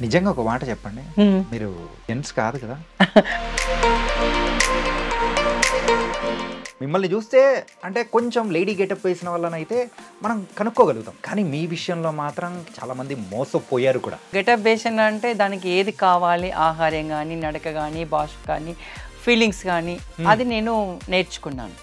నిజంగా ఒక మాట చెప్పండి. హ్మ్. మీరు జెంట్స్ కాదు కదా? మిమ్మల్ని చూస్తే అంటే కొంచెం లేడీ గెటప్ వేసిన వాళ్ళనైతే మనం కనుక్కోగలుగుతాం. కానీ మీ విషయంలో మాత్రం చాలామంది మోసపోయారు కూడా. గెటప్ వేషన్ అంటే దానికి ఏది కావాలి, ఆహార్యం గానీ, నడక గానీ, భాష కానీ, ఫీలింగ్స్ కానీ అది నేను నేర్చుకున్నాను.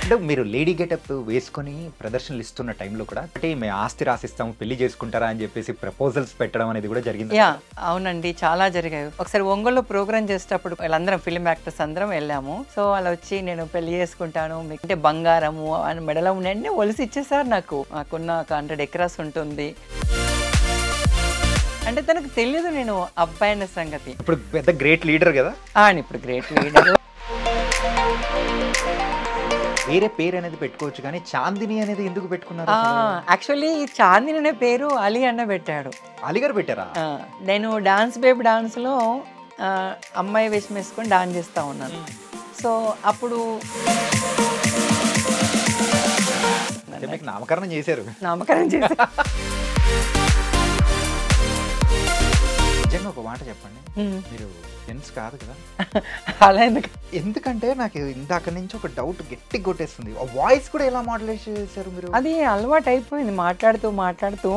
అంటే మీరు లేడీ గెటప్ వేసుకొని ప్రదర్శనలు ఇస్తున్న టైంలో కూడా అంటే మేము ఆస్తి రాసిస్తాము, పెళ్లి చేసుకుంటారా అని చెప్పేసి ప్రపోజల్స్ పెట్టడం అనేది కూడా జరిగింది. యా అవునండి, చాలా జరిగాయి. ఒకసారి ఒంగోలులో ప్రోగ్రామ్ చేసేటప్పుడు వాళ్ళందరం ఫిల్మ్ యాక్టర్స్ అందరం వెళ్ళాము. సో వాళ్ళు వచ్చి నేను పెళ్లి చేసుకుంటాను మీకు అంటే బంగారము అని మెడలో అన్నీ ఒలిసి ఇచ్చేసారు నాకు. నాకున్న 100 ఎకరాస్ ఉంటుంది అంటే తనకు తెలియదు నేను అబ్బాయి అనే సంగతి. ఇప్పుడు పెద్ద గ్రేట్ లీడర్ కదా. ఇప్పుడు గ్రేట్ లీడర్. వేరే పేరు అనేది పెట్టుకోవచ్చు కానీ చాందిని అనేది ఎందుకు పెట్టుకున్నారు? యాక్చువల్లీ చాందిని అనే పేరు అలీ అన్న పెట్టాడు. అలీగారు పెట్టారా? నేను డాన్స్ బేబీ డాన్స్లో అమ్మాయి వేషం వేసుకొని డాన్స్ చేస్తూ ఉన్నాను. సో అప్పుడు మీకు నామకరణం చేశారు. నామకరణం చేసి నిజంగా ఒక మాట చెప్పండి, మీరు జెంట్స్ కాదు కదా? అలా ఎందుకంటే నాకు ఇందాక నుంచి ఒక డౌట్ గట్టి కొట్టేస్తుంది. ఆ వాయిస్ కూడా ఎలా మాడ్యులేట్ చేశారు మీరు? అది అలవాటు అయిపోయింది మాట్లాడుతూ మాట్లాడుతూ.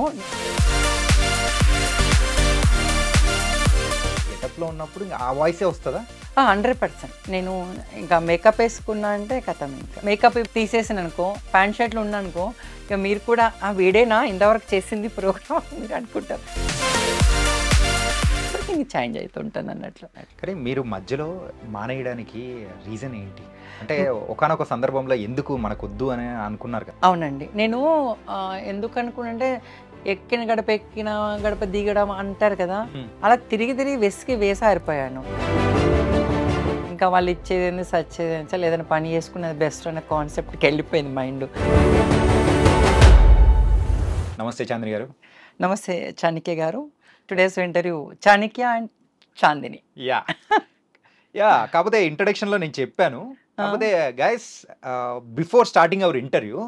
గెటప్లో ఉన్నప్పుడు ఆ వాయిసే వస్తుందా? 100%. నేను ఇంకా మేకప్ వేసుకున్నా అంటే కథం. ఇంకా మేకప్ తీసేసాను అనుకో, ప్యాంట్ షర్ట్లు ఉన్నానుకో, ఇక మీరు కూడా వీడేనా ఇంతవరకు చేసింది ప్రోగ్రామ్ మీరు అనుకుంటారు. చేంజ్ అవుతుంటుంది అన్నట్లు. కానీ మీరు మధ్యలో మానేయడానికి రీజన్ ఏంటి? అంటే ఒకానొక సందర్భంలో ఎందుకు మనకొద్దు అని అనుకున్నారు కదా? అవునండి, నేను ఎందుకు అనుకున్నంటే ఎక్కిన గడప దిగడం అంటారు కదా, అలా తిరిగి వెసికి వేసారిపోయాను. ఇంకా వాళ్ళు ఇచ్చేది సచ్చేది ఏదైనా పని చేసుకునేది బెస్ట్ అనే కాన్సెప్ట్కి వెళ్ళిపోయింది మైండ్. నమస్తే చాందిని గారు. నమస్తే Chanakya garu. Today's interview Chanakya and Chandini. కాకపోతే ఇంట్రడక్షన్లో నేను చెప్పాను. కాకపోతే guys before starting our interview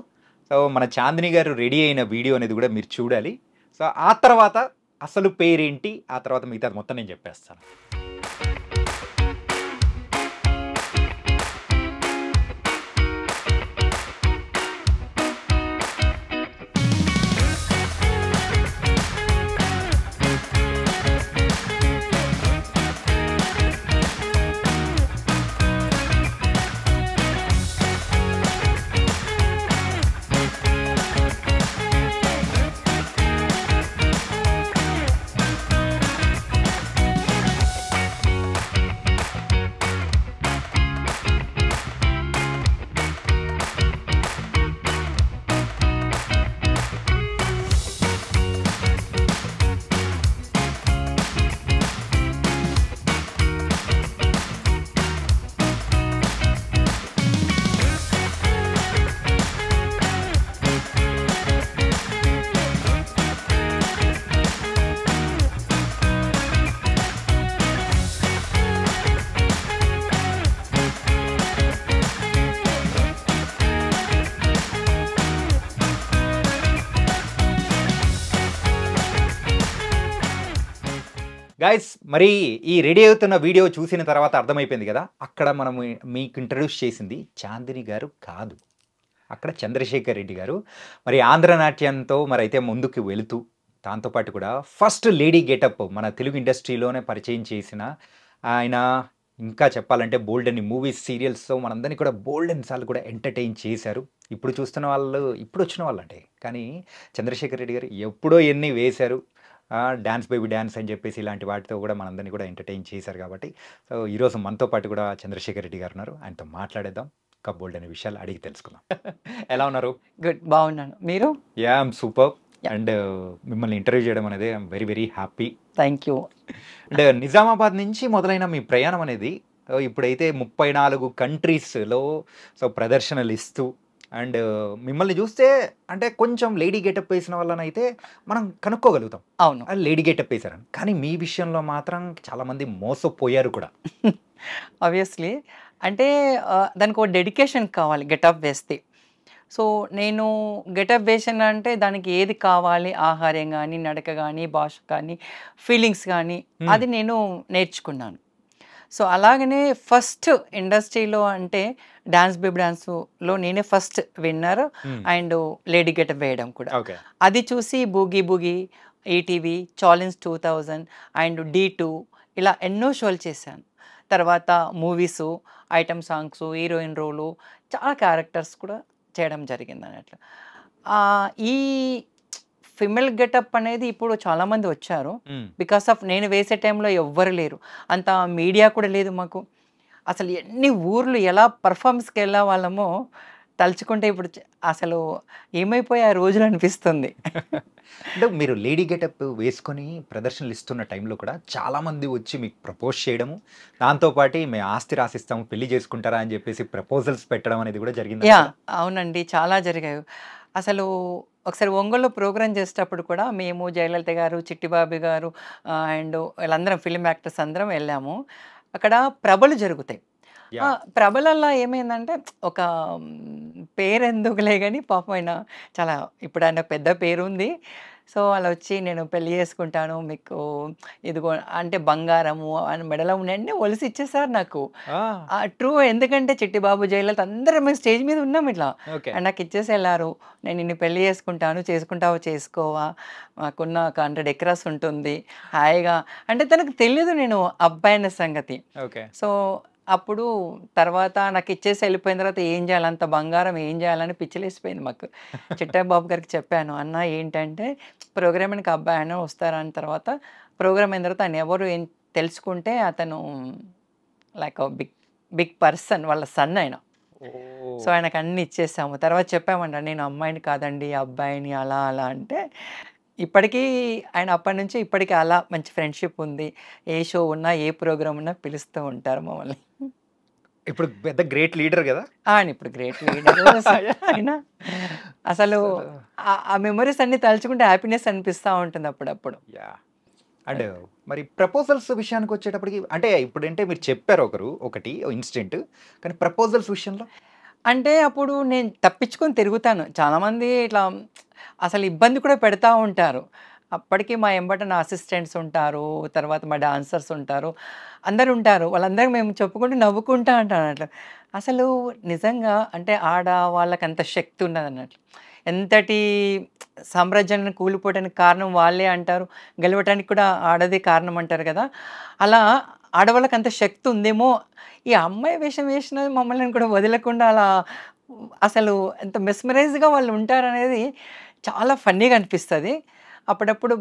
so మన చాందిని గారు రెడీ అయిన వీడియో అనేది కూడా మీరు చూడాలి. సో ఆ తర్వాత అసలు పేరేంటి, ఆ తర్వాత మిగతా మొత్తం నేను చెప్పేస్తాను. గైస్ మరి ఈ రెడీ అవుతున్న వీడియో చూసిన తర్వాత అర్థమైపోయింది కదా, అక్కడ మనం మీకు ఇంట్రడ్యూస్ చేసింది చాందిని గారు కాదు, అక్కడ చంద్రశేఖర్ రెడ్డి గారు. మరి ఆంధ్రనాట్యంతో మరి అయితే ముందుకు వెళుతూ దాంతోపాటు కూడా ఫస్ట్ లేడీ గెటప్ మన తెలుగు ఇండస్ట్రీలోనే పరిచయం చేసిన ఆయన. ఇంకా చెప్పాలంటే బోల్డ్ అని మూవీస్ సీరియల్స్తో మనందరినీ కూడా బోల్డ్ అని సార్లు కూడా ఎంటర్టైన్ చేశారు. ఇప్పుడు చూస్తున్న వాళ్ళు ఇప్పుడు వచ్చిన వాళ్ళు అంటే, కానీ చంద్రశేఖర్ రెడ్డి గారు ఎప్పుడో ఎన్ని వేశారు. డ్యాన్స్ బేబీ డ్యాన్స్ అని చెప్పేసి ఇలాంటి వాటితో కూడా మనందరినీ కూడా ఎంటర్టైన్ చేశారు. కాబట్టి సో ఈరోజు మనతో పాటు కూడా చంద్రశేఖర్ రెడ్డి గారు ఉన్నారు. ఆయనతో మాట్లాడేద్దాం, ఇంకా బోల్డ్ అనే విషయాలు అడిగి తెలుసుకుందాం. ఎలా ఉన్నారు? గుడ్, బాగున్నాను. మీరు? I'm super. అండ్ మిమ్మల్ని ఇంటర్వ్యూ చేయడం అనేది I'm very very happy. Thank you. And Nizamabad నుంచి మొదలైన మీ ప్రయాణం అనేది ఇప్పుడైతే 34 కంట్రీస్లో సో ప్రదర్శనలు ఇస్తూ అండ్ మిమ్మల్ని చూస్తే అంటే కొంచెం లేడీ గెటప్ వేసిన వాళ్ళనైతే మనం కనుక్కోగలుగుతాం. అవును, లేడీ గెటప్ వేశారని. కానీ మీ విషయంలో మాత్రం చాలామంది మోసపోయారు కూడా. ఆబ్వియస్లీ అంటే దానికి ఒక డెడికేషన్ కావాలి గెటప్ వేస్తే. సో నేను గెటప్ వేషన్ అంటే దానికి ఏది కావాలి, ఆహార్యం కానీ, నడక కానీ, భాష కానీ, ఫీలింగ్స్ కానీ అది నేను నేర్చుకున్నాను. సో అలాగనే ఫస్ట్ ఇండస్ట్రీలో అంటే డాన్స్ బేబీ డాన్స్లో నేనే first winner and lady getup వేయడం కూడా. ఓకే. అది చూసి boogie boogie, ETV, challenge 2000 and D2 ఇలా ఎన్నో షోలు చేశాను. తర్వాత మూవీసు, ఐటమ్ సాంగ్స్, హీరోయిన్ రోలు, చాలా క్యారెక్టర్స్ కూడా చేయడం జరిగింది అన్నట్లు. ఈ ఫిమేల్ గెటప్ అనేది ఇప్పుడు చాలామంది వచ్చారు. బికాస్ ఆఫ్ నేను వేసే టైంలో ఎవ్వరు లేరు. అంత మీడియా కూడా లేదు మాకు. అసలు ఎన్ని ఊర్లు ఎలా పర్ఫార్మెన్స్కి వెళ్ళే వాళ్ళమో తలుచుకుంటే ఇప్పుడు అసలు ఏమైపోయే ఆ రోజులు అనిపిస్తుంది. అంటే మీరు లేడీ గెటప్ వేసుకొని ప్రదర్శనలు ఇస్తున్న టైంలో కూడా చాలామంది వచ్చి మీకు ప్రపోజ్ చేయడము, దాంతోపాటు మేము ఆస్తి రాసిస్తాము పెళ్లి చేసుకుంటారా అని చెప్పేసి ప్రపోజల్స్ పెట్టడం అనేది కూడా జరిగింది. యా అవునండి, చాలా జరిగాయి. అసలు ఒకసారి ఒంగోలులో ప్రోగ్రామ్ చేసేటప్పుడు కూడా మేము, జయలలిత గారు, చిట్టిబాబు గారు అండ్ వీళ్ళందరం ఫిల్మ్ యాక్టర్స్ అందరం వెళ్ళాము. అక్కడ ప్రభలు జరుగుతాయి. ప్రభలల్లో ఏమైందంటే ఒక పేరు ఎందుకులే కానీ పాపం ఆయన చాలా ఇప్పుడు ఆయన పెద్ద పేరుంది. సో అలా వచ్చి నేను పెళ్లి చేసుకుంటాను మీకు ఇదిగో అంటే బంగారము అని మెడలో అన్నీ ఒలిసి ఇచ్చేసారు నాకు. ట్రూ, ఎందుకంటే చిట్టిబాబు, జయలలిత అందరం మేము స్టేజ్ మీద ఉన్నాం ఇట్లా. అండ్ నాకు ఇచ్చేసి వెళ్ళారు. నేను నిన్ను పెళ్లి చేసుకుంటాను, చేసుకుంటావా చేసుకోవా, మాకున్న ఒక 100 ఎకరాస్ ఉంటుంది హాయిగా అంటే తనకు తెలియదు నేను అబ్బాయి అనే సంగతి. సో అప్పుడు తర్వాత నాకు ఇచ్చేసి వెళ్ళిపోయిన తర్వాత ఏం చేయాలి, అంత బంగారం ఏం చేయాలని పిచ్చిలేసిపోయింది మాకు. చిట్టాబాబు గారికి చెప్పాను, అన్న ఏంటంటే ప్రోగ్రామ్కి అబ్బాయి అయినా వస్తారా అని. తర్వాత ప్రోగ్రామ్ అయిన తర్వాత ఆయన ఎవరు ఏం తెలుసుకుంటే అతను లైక్ బిగ్ పర్సన్, వాళ్ళ సన్ ఆయన. సో ఆయనకు అన్ని ఇచ్చేసాము. తర్వాత చెప్పామంట, నేను అమ్మాయిని కాదండి అబ్బాయిని అలా అలా అంటే ఇప్పటికీ ఆయన అప్పటి నుంచి ఇప్పటికీ అలా మంచి ఫ్రెండ్షిప్ ఉంది. ఏ షో ఉన్నా ఏ ప్రోగ్రామ్ ఉన్నా పిలుస్తూ ఉంటారు మమ్మల్ని. ఇప్పుడు పెద్ద గ్రేట్ లీడర్ కదా ఆయన ఇప్పుడు గ్రేట్ లీడర్. ఆయన అసలు ఆ మెమరీస్ అన్ని తలుచుకుంటే హ్యాపీనెస్ అనిపిస్తూ ఉంటుంది అప్పుడప్పుడు. అండ్ మరి ప్రపోజల్స్ విషయానికి వచ్చేటప్పటికి అంటే ఇప్పుడంటే మీరు చెప్పారు ఒకటి ఇన్సిడెంట్, కానీ ప్రపోజల్స్ విషయంలో అంటే అప్పుడు నేను తప్పించుకొని తిరుగుతాను. చాలామంది ఇట్లా అసలు ఇబ్బంది కూడా పెడతా ఉంటారు. అప్పటికి మా ఎంబట నా అసిస్టెంట్స్ ఉంటారు, తర్వాత మా డాన్సర్స్ ఉంటారు, అందరు ఉంటారు. వాళ్ళందరికీ మేము చెప్పుకుంటూ నవ్వుకుంటా అంటాను అట్లా. అసలు నిజంగా అంటే ఆడ వాళ్ళకి అంత శక్తి ఉన్నది అన్నట్లు. ఎంతటి సామ్రాజ్యాన్ని కూలిపోవడానికి కారణం వాళ్ళే అంటారు, గెలవటానికి కూడా ఆడదే కారణం అంటారు కదా. అలా ఆడవాళ్ళకి అంత శక్తి ఉందేమో, ఈ అమ్మాయి వేషం వేసిన మమ్మల్ని కూడా వదలకుండా అలా అసలు ఎంత మెస్మరైజ్గా వాళ్ళు ఉంటారనేది చాలా ఫన్నీగా అనిపిస్తుంది. అప్పుడప్పుడు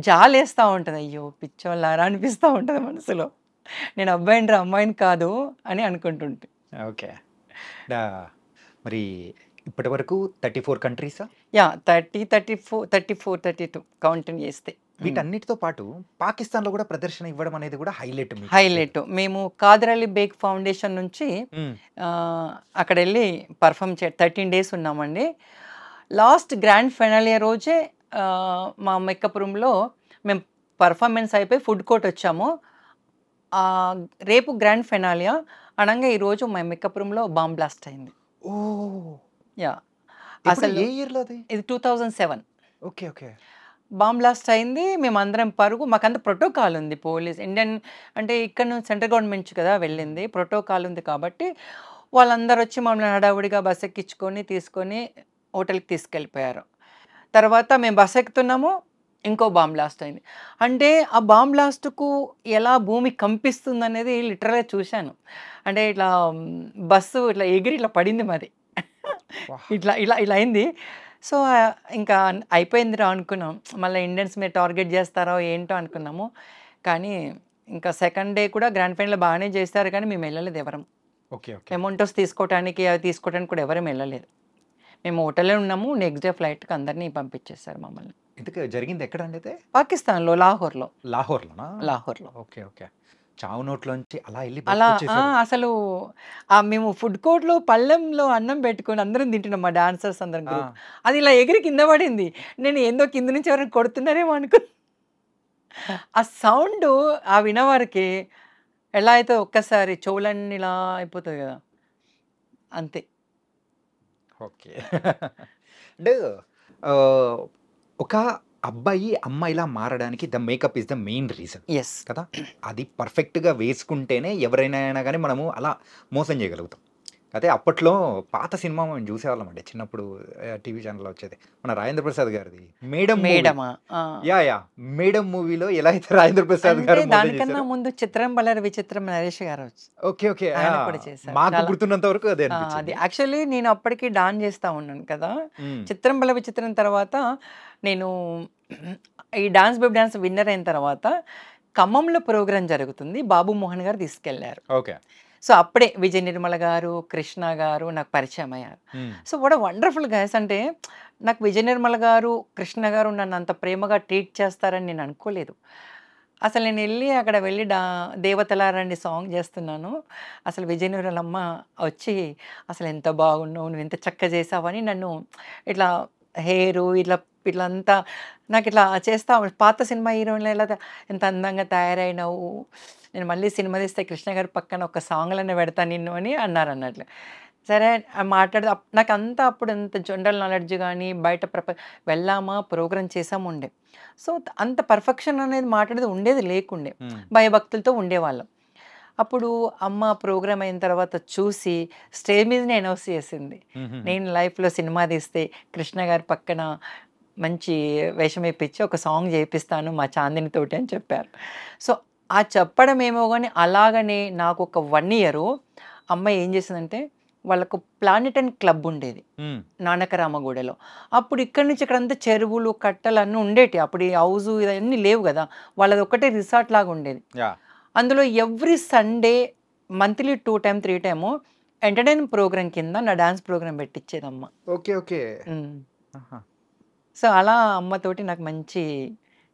జాలేస్తూ ఉంటుంది, అయ్యో పిచ్చోళ్ళారా అనిపిస్తూ ఉంటుంది మనసులో. నేను అబ్బాయిని రా అమ్మాయిని కాదు అని అనుకుంటుంటే. ఓకే. మరి ఇప్పటి వరకు 34 కంట్రీసా? యా 32 కౌంటింగ్ చేస్తే. వీటన్నిటితో పాటు పాకిస్తాన్లో కూడా ప్రదర్శన ఇవ్వడం అనేది కూడా హైలైట్. మేము కాదర్ అలీ బేగ్ ఫౌండేషన్ నుంచి అక్కడ వెళ్ళి పర్ఫామ్ 13 days ఉన్నామండి. లాస్ట్ గ్రాండ్ ఫైనల్ రోజే మా మెక్కపురంలో మేము పర్ఫార్మెన్స్ అయిపోయి ఫుడ్ కోర్ట్ వచ్చాము. రేపు గ్రాండ్ ఫైనాలియా అనగా ఈరోజు మా మెక్కపురంలో బాంబ్ బ్లాస్ట్ అయింది. యా అసలు ఏ ఇయర్లో అది? ఇది 2007. Okay okay. బాంబ్ బ్లాస్ట్ అయింది. మేమందరం పరుగు, మాకంత ప్రోటోకాల్ ఉంది. పోలీస్ ఇండియన్ అంటే ఇక్కడ నుంచి సెంట్రల్ గవర్నమెంట్ కదా వెళ్ళింది, ప్రోటోకాల్ ఉంది కాబట్టి వాళ్ళందరూ వచ్చి మమ్మల్ని హడావుడిగా బస్ ఎక్కించుకొని తీసుకొని హోటల్కి తీసుకెళ్ళిపోయారు. తర్వాత మేము బస్ ఎక్కుతున్నాము, ఇంకో బాంబ్ బ్లాస్ట్ అయింది. అంటే ఆ బాంబ్ బ్లాస్ట్కు ఎలా భూమి కంపిస్తుంది అనేది లిటరల్గా చూశాను. అంటే ఇట్లా బస్సు ఇట్లా ఎగిరి ఇట్లా పడింది మాది, ఇట్లా ఇలా ఇలా అయింది. సో ఇంకా అయిపోయిందిరా అనుకున్నాం. మళ్ళీ ఇండియన్స్ మీరు టార్గెట్ చేస్తారో ఏంటో అనుకున్నాము. కానీ ఇంకా సెకండ్ డే కూడా గ్రాండ్ ఫైనల్ బాగానే చేస్తారు, కానీ మేము వెళ్ళలేదు ఎవరం. మెమోంటోస్ తీసుకోవడానికి అవి తీసుకోవడానికి కూడా ఎవరం వెళ్ళలేదు. మేము హోటల్లో ఉన్నాము. నెక్స్ట్ డే ఫ్లైట్కి అందరినీ పంపించేస్తారు మమ్మల్ని. ఇంతకు జరిగింది ఎక్కడ అండి? పాకిస్తాన్లో, లాహోర్లో. లాహోర్లో. Okay okay. చావు నోట్లోంచి అలా వెళ్ళి అలా అసలు మేము ఫుడ్ కోర్ట్లో పళ్ళెంలో అన్నం పెట్టుకొని అందరం తింటున్నాం, మా డాన్సర్స్ అందరం గ్రూప్. అది ఇలా ఎగిరి కింద పడింది. నేను ఏందో కింద నుంచి ఎవరైనా కొడుతున్నారేమో అనుకో. ఆ సౌండ్ ఆ వినవారికి ఎలా అయితే ఒక్కసారి చెవులన్నీ ఇలా అయిపోతుంది కదా, అంతే. ఓకే. అంటే ఆహ్, ఒక అబ్బాయి అమ్మాయిలా మారడానికి the makeup is the main reason yes. కదా! అది పర్ఫెక్ట్‌గా వేసుకుంటేనే ఎవరైనా గాని మనము అలా మోసం చేయగలుగుతాం. అయితే అప్పట్లో పాత సినిమా మేము చూసేవాళ్ళమండి చిన్నప్పుడు టీవీ ఛానెల్‌లో వచ్చేది. మన రాజేంద్ర ప్రసాద్ గారిది 'మేడమ్' మూవీ. మేడమా? ఆ! యాహ్! 'మేడమ్' మూవీలో ఎలా అయితే రాజేంద్ర ప్రసాద్ అంటే గారు మోసం దానికన్నా చేశారో ముందు 'చిత్రం బళ్ళారి విచిత్రం' నరేష్ గారు ఓకే. ఓకే. ఆయన కూడా చేశారు. మాకు చాలా గుర్తున్నంత వరకు అదే ఆ! అది అనిపించింది. యాక్చువల్లీ నేను అప్పటికి డాన్స్ చేస్తా ఉన్నాను కదా! హ్మ్. 'చిత్రం బల విచిత్రం' తర్వాత నేను ఈ డాన్స్ బేబీ డాన్స్ విన్నర్ అయిన తర్వాత ఖమ్మంలో ప్రోగ్రామ్ జరుగుతుంది. బాబు మోహన్ గారు తీసుకెళ్లారు. ఓకే. సో, అప్పుడే విజయ నిర్మల గారు, కృష్ణ గారు నాకు పరిచయం అయ్యారు. హ్మ్. So, what a wonderful guys. అంటే నాకు విజయ నిర్మల గారు, కృష్ణ గారు నన్ను అంత ప్రేమగా ట్రీట్ చేస్తారని నేను అనుకోలేదు. అసలు నేనెళ్ళి అక్కడ వెళ్ళి 'దేవతలా రండి' సాంగ్ చేస్తున్నాను. అసలు విజయ నిర్మలమ్మ వచ్చి "అసలు ఎంత బాగున్నావు, నువ్వు ఎంత చక్కగా చేసావని" నన్ను ఇట్లా హెయిరు ఇట్లా ఇట్లా అంతా నాకిట్లా చేస్తా పాత సినిమా హీరోయిన్‌లు ఎలా ఎంత అందంగా తయారైనావు. నేను మళ్ళీ సినిమా తీస్తే కృష్ణ గారి పక్కన ఒక సాంగ్‌లన్నా పెడతా నిన్ను అని అన్నారన్నట్లు. సరే మాట్లాడితే నాకంతా అప్పుడు అంత జనరల్ నాలెడ్జ్ గానీ, బయట వెళ్ళామా, ప్రోగ్రామ్ చేసామా ఉండే. సో, అంత పర్ఫెక్షన్ అనేది మాట్లాడేది ఉండేది లేకుండే. హ్మ్. భయభక్తులతో ఉండేవాళ్ళం. అప్పుడు అమ్మ ప్రోగ్రామ్ అయిన తర్వాత చూసి స్టేజ్ మీదనే అనౌన్స్ చేసింది. హుహుహు. నేను లైఫ్‌లో సినిమా తీస్తే కృష్ణ గారి పక్కన మంచి వేషం ఏపిచ్చి ఒక సాంగ్ చేపిస్తాను మా చాందినితోటి అని చెప్పారు. సో, ఆ చెప్పడం ఏమో గాని అలాగనే నాకొక 1 ఇయరు అమ్మ ఏం చేసిందంటే వాళ్ళకు ప్లానెటన్ క్లబ్ ఉండేది హ్మ్. నానకరామగూడలో. అప్పుడు ఇక్కడి నుంచి ఇక్కడంతా చెరువులు, కట్టలు అన్నీ ఉండేటియి. అప్పుడు ఈ హౌజు ఇవన్నీ లేవు గదా! వాళ్ళది ఒకటే రిసార్ట్ లాగా ఉండేది. యాహ్! అందులో ఎవ్రీ సండే మంత్లీ 2 టైమ్, 3 టైమో ఎంటర్‌టైన్‌మెంట్ ప్రోగ్రామ్ కింద నా డాన్స్ ప్రోగ్రామ్ పెట్టిచ్చేదమ్మ. ఓకే. ఓకే. హ్మ్. ఆహా! సో, అలా అమ్మతోటి నాకు మంచి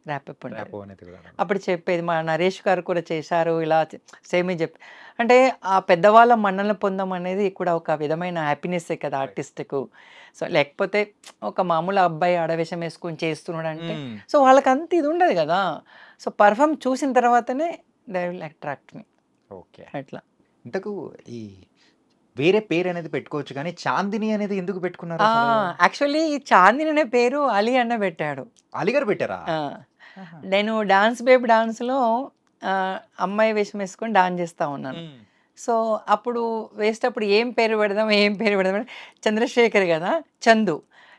ర్యాపప్ ఉండేది. ర్యాపో అనేది కూడా. అప్పుడు చెప్పేది మా నరేష్ గారు కూడా చేశారు ఇలా సేమ్ చెప్పి అంటే ఆ పెద్దవాళ్ళ మన్ననలు పొందడం అనేది కూడా ఒక విధమైన హ్యాపీనెస్సే కదా రైట్. ఆర్టిస్ట్‌కు. సో, లేకపోతే ఒక మామూలు అబ్బాయి ఆడవేషం వేసుకొని చేస్తున్నాడంటే హ్మ్. సో, వాళ్ళకంత ఇది ఉండదు గదా! సో, పెర్ఫార్మ్ చూసిన తర్వాతనే they will attract me okay. అట్లా. ఇంతకు ఈ వేరే పేరనేది పెట్టుకోవచ్చు గానీ, చాందిని అనేది ఎందుకు ఆ! పెట్టుకున్నారసలు? యాక్చువల్లీ ఈ చాందిని అనే పేరు అలీ అన్న పెట్టాడు. అలీ గారు పెట్టారా? ఆ! ఆహా! నేను డాన్స్ బేబీ డాన్స్‌లో అమ్మాయి వేషం వేసుకొని డాన్స్ చేస్తా ఉన్నాను. హ్మ్. సో, అప్పుడు వేసేటప్పుడు ఏం పేరు పెడదాం, ఏం పేరు పెడదాం అని చంద్రశేఖర్ గదా! చందు.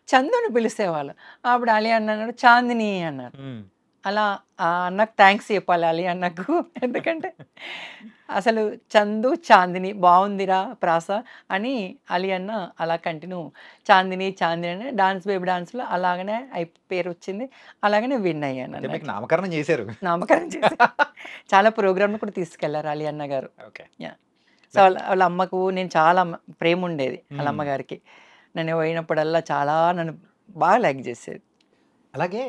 చందుని పిలిసేవాళ్ళు. అప్పుడు అలీ అన్న అన్నాడు చాందిని అన్నారు. హ్మ్. అలా ఆ అన్నకు థాంక్స్ చెప్పాలి అలీ అన్నకు. ఎందుకంటే అసలు చందు, చాందిని బావుందిరా ప్రాస అని అలీ అన్న అలా కంటిన్యూ చాందిని, చాందిని అని డాన్స్ బేబీ డాన్స్‌లో అలాగనే పేరొచ్చింది. అలాగనే విన్ అయితే మీకు అయ్యానన్నట్లు. నామకరణం చేశారు. నామకరణం చేసి చాలా ప్రోగ్రామ్‌లు కూడా తీసుకెళ్లారు అలీ అన్న గారు. ఓకే. యాహ్! సో, వాళ్ళ అమ్మకు నేను చాలా ప్రేముండేది ఆళ్ళ హ్మ్. అమ్మగారికి. నేను పోయినప్పుడల్లా చాలా నన్ను బాగా లైక్ జేసేది. అలాగే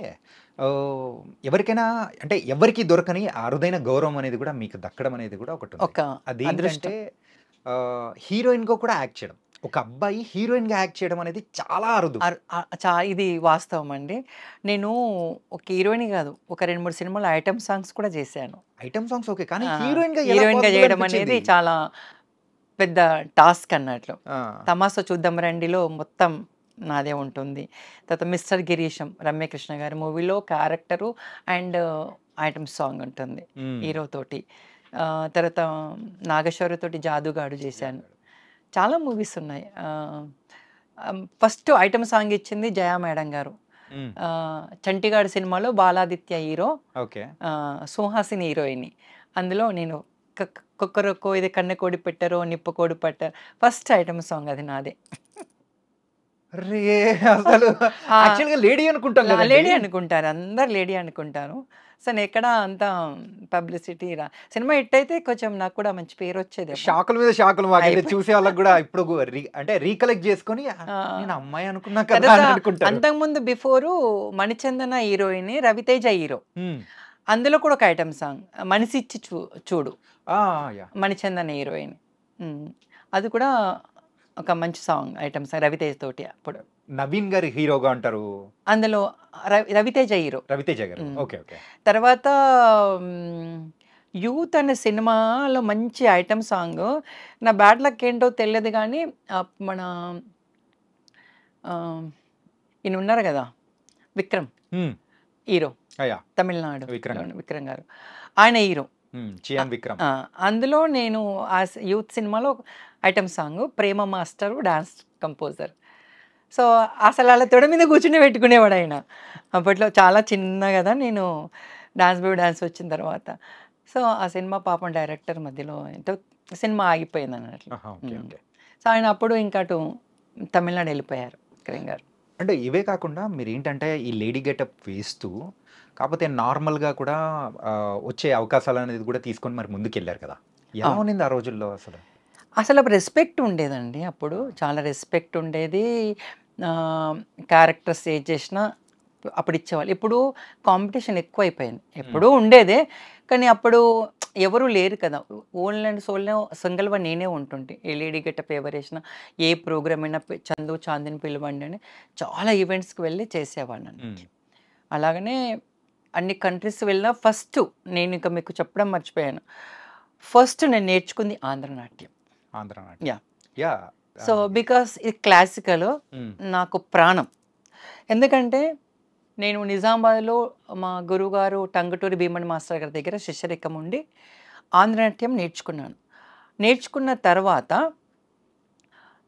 ఆహ్, ఎవరికైనా అంటే ఎవరికీ దొరకని అరుదైన గౌరవం అనేది కూడా మీకు దక్కడం అనేది కూడా ఒకటుంది. ఒక అదేంటంటే అదృష్టం. హీరోయిన్‌గా కూడా యాక్ట్ చేయడం. ఒక అబ్బాయి హీరోయిన్‌గా యాక్ట్ చేయడం అనేది చాలా అరుదు. ఇది వాస్తవం అండి. నేను ఒక హీరోయిన్ గాదు. ఒక 2, 3 సినిమాలో ఐటెమ్ సాంగ్స్ కూడా చేశాను. Item songs okay. కానీ ఆ! హీరోయిన్‌గా ఎలా హీరోయిన్‌గా పాసిబుల్ చేయడం అనేది అనిపించింది? చాలా పెద్ద టాస్క్ అన్నట్లు. ఆ! 'తమాషా చూద్దాం రండిలో' మొత్తం నాదే ఉంటుంది. తర్వాత 'మిస్టర్ గిరీశం' రమ్యకృష్ణ గారి మూవీలో క్యారెక్టరు అండ్ ఐటెమ్ సాంగ్ ఉంటుంది హ్మ్. హీరోతోటి. తర్వాత నాగేశ్వరతోటి 'జాదుగాడు' చేశాను. చాలా మూవీస్ ఉన్నాయి. ఫస్ట్ ఐటెమ్ సాంగ్ ఇచ్చింది జయా మేడం గారు. హ్మ్. 'చంటిగాడు' సినిమాలో Baladitya hero, okay. Suhasini heroine. అందులో నేను కొక్కరొక్కో ఇది కన్నెకోడి పెట్టరో నిప్పుకోడి పట్టారు ఫస్ట్ ఐటెమ్ సాంగ్ అది నాదే. అర్రే! అసలు ఆ! యాక్చువల్‌గా లేడీ అనుకుంటాం గదండీ! లేడీ అనుకుంటారు. అందరూ లేడీ అనుకుంటారు. సో, నేనెక్కడ అంత పబ్లిసిటీ సినిమా హిట్ అయితే కొంచెం నాకు కూడా మంచి పేరొచ్చేదేమో. షాకుల మీద షాకులు మాకైతే అయిపోయి చూసే వాళ్ళకి గూడా ఇప్పుడు అంటే రీకలెక్ట్ చేసుకొని ఆ! నేను అమ్మాయి అనుకున్నా కదా! తర్వాత అని అనుకుంటారు. అంతకుముందు before 'Manichandana' heroine, 'Raviteja' hero. హ్మ్. అందులో కూడా ఒక ఐటెమ్ సాంగ్ 'మనసిచ్చి చూడు' ఆ! యాహ్! 'మణిచందన' హీరోయిన్. హ్మ్. అది కూడా ఒక మంచి సాంగ్ ఐటెమ్ సాంగ్ 'రవితేజ' తోటి అప్పుడు. నవీన్ గారి హీరోగా అంటారు. అందులో 'రవితేజ' హీరో. రవితేజ గారు. హ్మ్. ఓకే. ఓకే. తర్వాత హ్మ్, 'యూత్' అనే సినిమాలో మంచి ఐటెమ్ సాంగు. నా బ్యాడ్ లక్ ఏంటో తెలీదు గానీ మన ఆ, ఈయన ఉన్నారు కదా విక్రమ్ హ్మ్. హీరో, అయ్యా తమిళనాడు విక్రమ్. విక్రమ్ గారు, ఆయన హీరో. చియాన్ విక్రమ్. అందులో నేను ఆ యూత్ సినిమాలో ఐటమ్ సాంగ్ ప్రేమ మాస్టర్ డాన్స్ కంపోజర్. సో అసలు అలా తొడ మీద కూర్చుని పెట్టుకునేవాడు ఆయన. అప్పట్లో చాలా చిన్న కదా నేను, డాన్స్ బేబీ డాన్స్ వచ్చిన తర్వాత. సో ఆ సినిమా పాపం డైరెక్టర్ మధ్యలో ఏంటో సినిమా ఆగిపోయింది అన్నట్లు. ఆహా, ఓకే ఓకే. సో ఆయన అప్పుడు ఇంకా అటు తమిళనాడు వెళ్ళిపోయారు విక్రమ్ గారు. అంటే ఇవే కాకుండా మీరేంటంటే ఈ లేడీ గెటప్ వేస్తూ కాకపోతే నార్మల్‌గా కూడా వచ్చే అవకాశాలనేది కూడా తీసుకొని మరి ముందుకెళ్లారు కదా! ఎలా అవును. ఉన్నింది ఆ రోజుల్లో అసలు? అసలు రెస్పెక్ట్ ఉండేదండి అప్పుడు. చాలా రెస్పెక్ట్ ఉండేది. క్యారెక్టర్స్ ఏది చేసినా అప్పుడు ఇచ్చేవాళ్ళు. ఇప్పుడు కాంపిటీషన్ ఎక్కువైపోయింది. ఎప్పుడూ ఉండేదే. కానీ అప్పుడు ఎవరు లేరు కదా! ఓన్లీ అండ్ సోల్‌లో సింగిల్‌గా నేనే ఉంటుంటి. ఏ లేడీ గెటప్ ఎవరేసినా, ఏ ప్రోగ్రామ్ అయినా చందు చాందిని పిలవండి అని చాలా ఈవెంట్స్‌కి వెళ్ళి చేసేవాడిని. హ్మ్. అలాగనే అన్ని కంట్రీస్ వెళ్ళినా ఫస్ట్ నేను ఇక మీకు చెప్పడం మర్చిపోయాను. ఫస్ట్ నేను నేర్చుకుంది ఆంధ్ర నాట్యం. ఆంధ్ర నాట్యం. యాహ్! యాహ్! సో బికాస్ ఇది క్లాసికల్ హ్మ్. నాకు ప్రాణం. ఎందుకంటే నేను నిజామాబాద్‌లో మా గురువుగారు టంగుటూరి భీమన్ మాస్టర్ గారి దగ్గర శిష్యరికం ఉండి ఆంధ్రనాట్యం నేర్చుకున్నాను. నేర్చుకున్న తర్వాత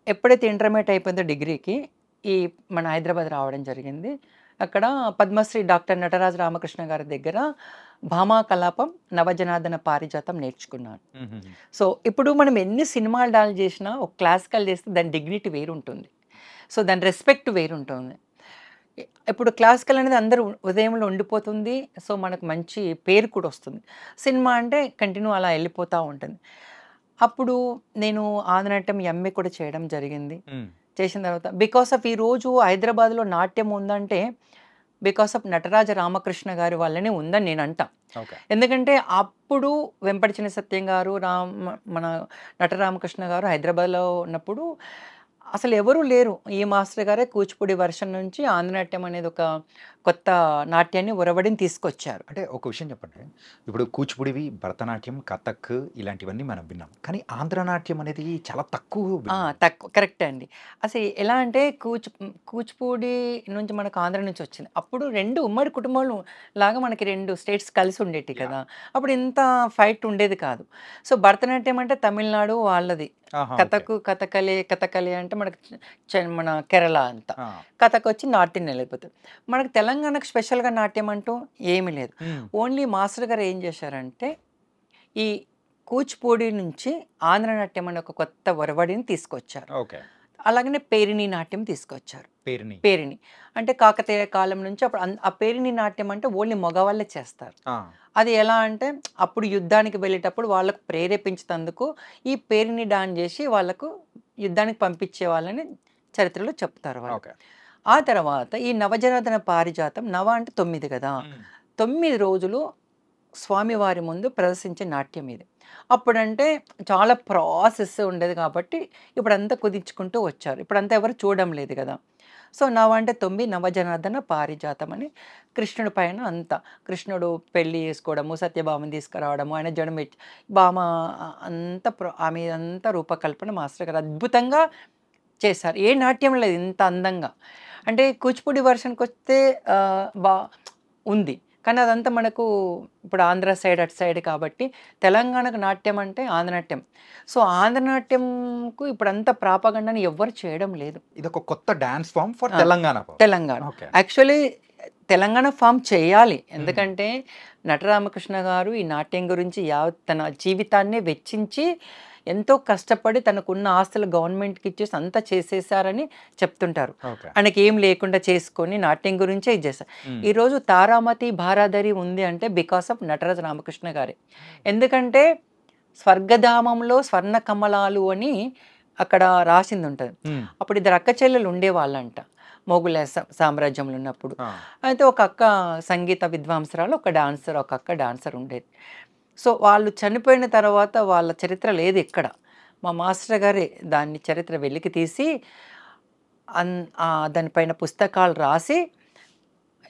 ఎప్పుడైతే ఇంటర్మీడియేట్ అయిపోయిందో డిగ్రీకి ఈ మన హైదరాబాద్ రావడం జరిగింది. అక్కడ పద్మశ్రీ డాక్టర్ నటరాజ రామకృష్ణ గారి దగ్గర భామా కలాపం, నవజనార్దన పారిజాతం నేర్చుకున్నాను. హుహుహు. సో ఇప్పుడు మనం ఎన్ని సినిమాలు డాన్స్ చేసినా ఒక క్లాసికల్ చేస్తే దాని డిగ్నిటీ వేరుంటుంది. సో దాని రెస్పెక్ట్ వేరుంటుంది. ఇప్పుడు క్లాసికల్ అనేది అందరూ ఉదయంలో ఉండిపోతుంది. సో మనకు మంచి పేరు కూడా వస్తుంది. సినిమా అంటే కంటిన్యూ అలా వెళ్ళిపోతూ ఉంటుంది. అప్పుడు నేను ఆంధ్రనాట్యం ఎంఏ కూడా చేయడం జరిగింది. హ్మ్. చేసిన తర్వాత బికాస్ ఆఫ్ ఈరోజు హైదరాబాద్‌లో నాట్యం ఉందంటే బికాస్ ఆఫ్ నటరాజ రామకృష్ణ గారి వల్లనే ఉందని నేను అంటా. ఓకే. ఎందుకంటే అప్పుడు వెంపటి చిన్న సత్యం గారు, మన నటరామకృష్ణ గారు హైదరాబాద్‌లో ఉన్నప్పుడు అసలు ఎవరు లేరు. ఈ మాస్టర్ గారే కూచిపూడి వర్షన్ నుంచి ఆంధ్రనాట్యం అనేది ఒక కొత్త నాట్యాన్ని ఒరవడిని తీసుకొచ్చారు. అంటే ఒక విషయం చెప్పండి. ఇప్పుడు కూచిపూడివి, భరతనాట్యం, కథక్ ఇలాంటివన్నీ మనం విన్నాం. కానీ ఆంధ్ర నాట్యం అనేది చాలా తక్కువ విన్నాం. తక్కువ కరెక్టే అండి. అసలు ఎలా అంటే కూచిపూడి నుంచి మనకు ఆంధ్ర నుంచి వచ్చింది. అప్పుడు 2 ఉమ్మడి కుటుంబాలు లాగా మనకి 2 స్టేట్స్ కలిసి ఉండేటివి యాహ్! కదా! అప్పుడు ఇంత ఫైట్ ఉండేది కాదు. సో, భరతనాట్యం అంటే తమిళనాడు వాళ్ళది. ఆహా, ఓకే. కథకళి అంటే మనకు మన కేరళ అంతా. ఆ! కథకొచ్చి నార్త్ ఇండియన్ వెళ్ళిపోతది. మనకు తెలంగాణకు స్పెషల్‌గా నాట్యం అంటూ ఏమీ లేదు. హ్మ్. ఓన్లీ మాస్టర్ గారు ఏం చేశారంటే, ఈ కూచిపూడి నుంచి ఆంధ్ర నాట్యం అనే ఒక కొత్త ఒరవడిని తీసుకొచ్చారు. ఓకే. అలాగనే పేరిణి నాట్యం తీసుకొచ్చారు. పేరిణి. పేరిణి. అంటే కాకతీయ కాలం నుంచి అప్పుడు ఆ పేరిణి నాట్యం అంటే ఓన్లీ మగవాళ్ళే చేస్తారు. ఆ! అది ఎలా అంటే అప్పుడు యుద్ధానికి వెళ్ళేటప్పుడు వాళ్ళకు ప్రేరేపించేందుకు ఈ పేరిణి డాన్స్ చేసి వాళ్ళకు యుద్ధానికి పంపించేవాళ్ళని చరిత్రలో చెప్తారు వాళ్ళు. ఓకే. ఆ తర్వాత ఈ నవజనార్దన పారిజాతం నవ అంటే 9 కదా! హ్మ్. 9 రోజులు స్వామివారి ముందు ప్రదర్శించే నాట్యం ఇది. అప్పుడంటే చాలా ప్రాసెస్ ఉండేది కాబట్టి ఇప్పుడంతా కుదించుకుంటూ వచ్చారు. ఇప్పుడంతా ఎవరు చూడడం లేదు కదా! సో, నవ అంటే 9 నవజనార్దన పారిజాతం అని కృష్ణుడి పైన అంతా. కృష్ణుడు పెళ్లి చేసుకోవడము, సత్యభామని తీసుకురావడము, ఆయన జడమెత్తి భామ అంతా ఆమె అంతా రూపకల్పన మాస్టర్ గారు అద్భుతంగా చేశారు. ఏ నాట్యం లేదు ఇంత అందంగా. అంటే కూచిపూడి వెర్షన్‌కొస్తే ఉంది. కానీ అదంతా మనకు ఇప్పుడు ఆంధ్ర సైడ్, అటు సైడ్ కాబట్టి తెలంగాణకు నాట్యం అంటే ఆంధ్ర నాట్యం. సో, ఆంధ్ర నాట్యంకు ఇప్పుడంతా ప్రాపగండాని ఎవ్వరు చేయడం లేదు. ఇదొక కొత్త dance form for ah! Telangana form. Telangana. Okay. Actually Telangana form చేయాలి. హ్మ్. ఎందుకంటే నటరామకృష్ణ గారు ఈ నాట్యం గురించి యావత్ తన జీవితాన్నే వెచ్చించి ఎంతో కష్టపడి తనకున్న ఆస్తులు గవర్నమెంట్‌కి ఇచ్చేసి అంతా చేసేసారని చెప్తుంటారు. ఓకే. ఆయనకేం లేకుండా చేసుకొని నాట్యం గురించే ఇది చేశారు. హ్మ్. ఈరోజు తారామతి, భారాధరి ఉంది అంటే బికాస్ ఆఫ్ నటరాజ రామకృష్ణ గారే. ఎందుకంటే స్వర్గధామంలో స్వర్ణ కమలాలు అని అక్కడ రాసిందుంటది. హ్మ్. అప్పుడు ఇద్దరు అక్క చెల్లెలు ఉండేవాళ్ళంట. మొఘుల సామ్రాజ్యంలో ఉన్నప్పుడు. ఆ! అయితే ఒక అక్క సంగీత విద్వాంసరాలు, ఒక డాన్సర్, ఒక అక్క డాన్సర్ ఉండేది. సో, వాళ్ళు చనిపోయిన తర్వాత వాళ్ళ చరిత్ర లేదు ఇక్కడ. మా మాస్టర్ గారే దాన్ని చరిత్ర వెలికి తీసి దానిపైన పుస్తకాలు రాసి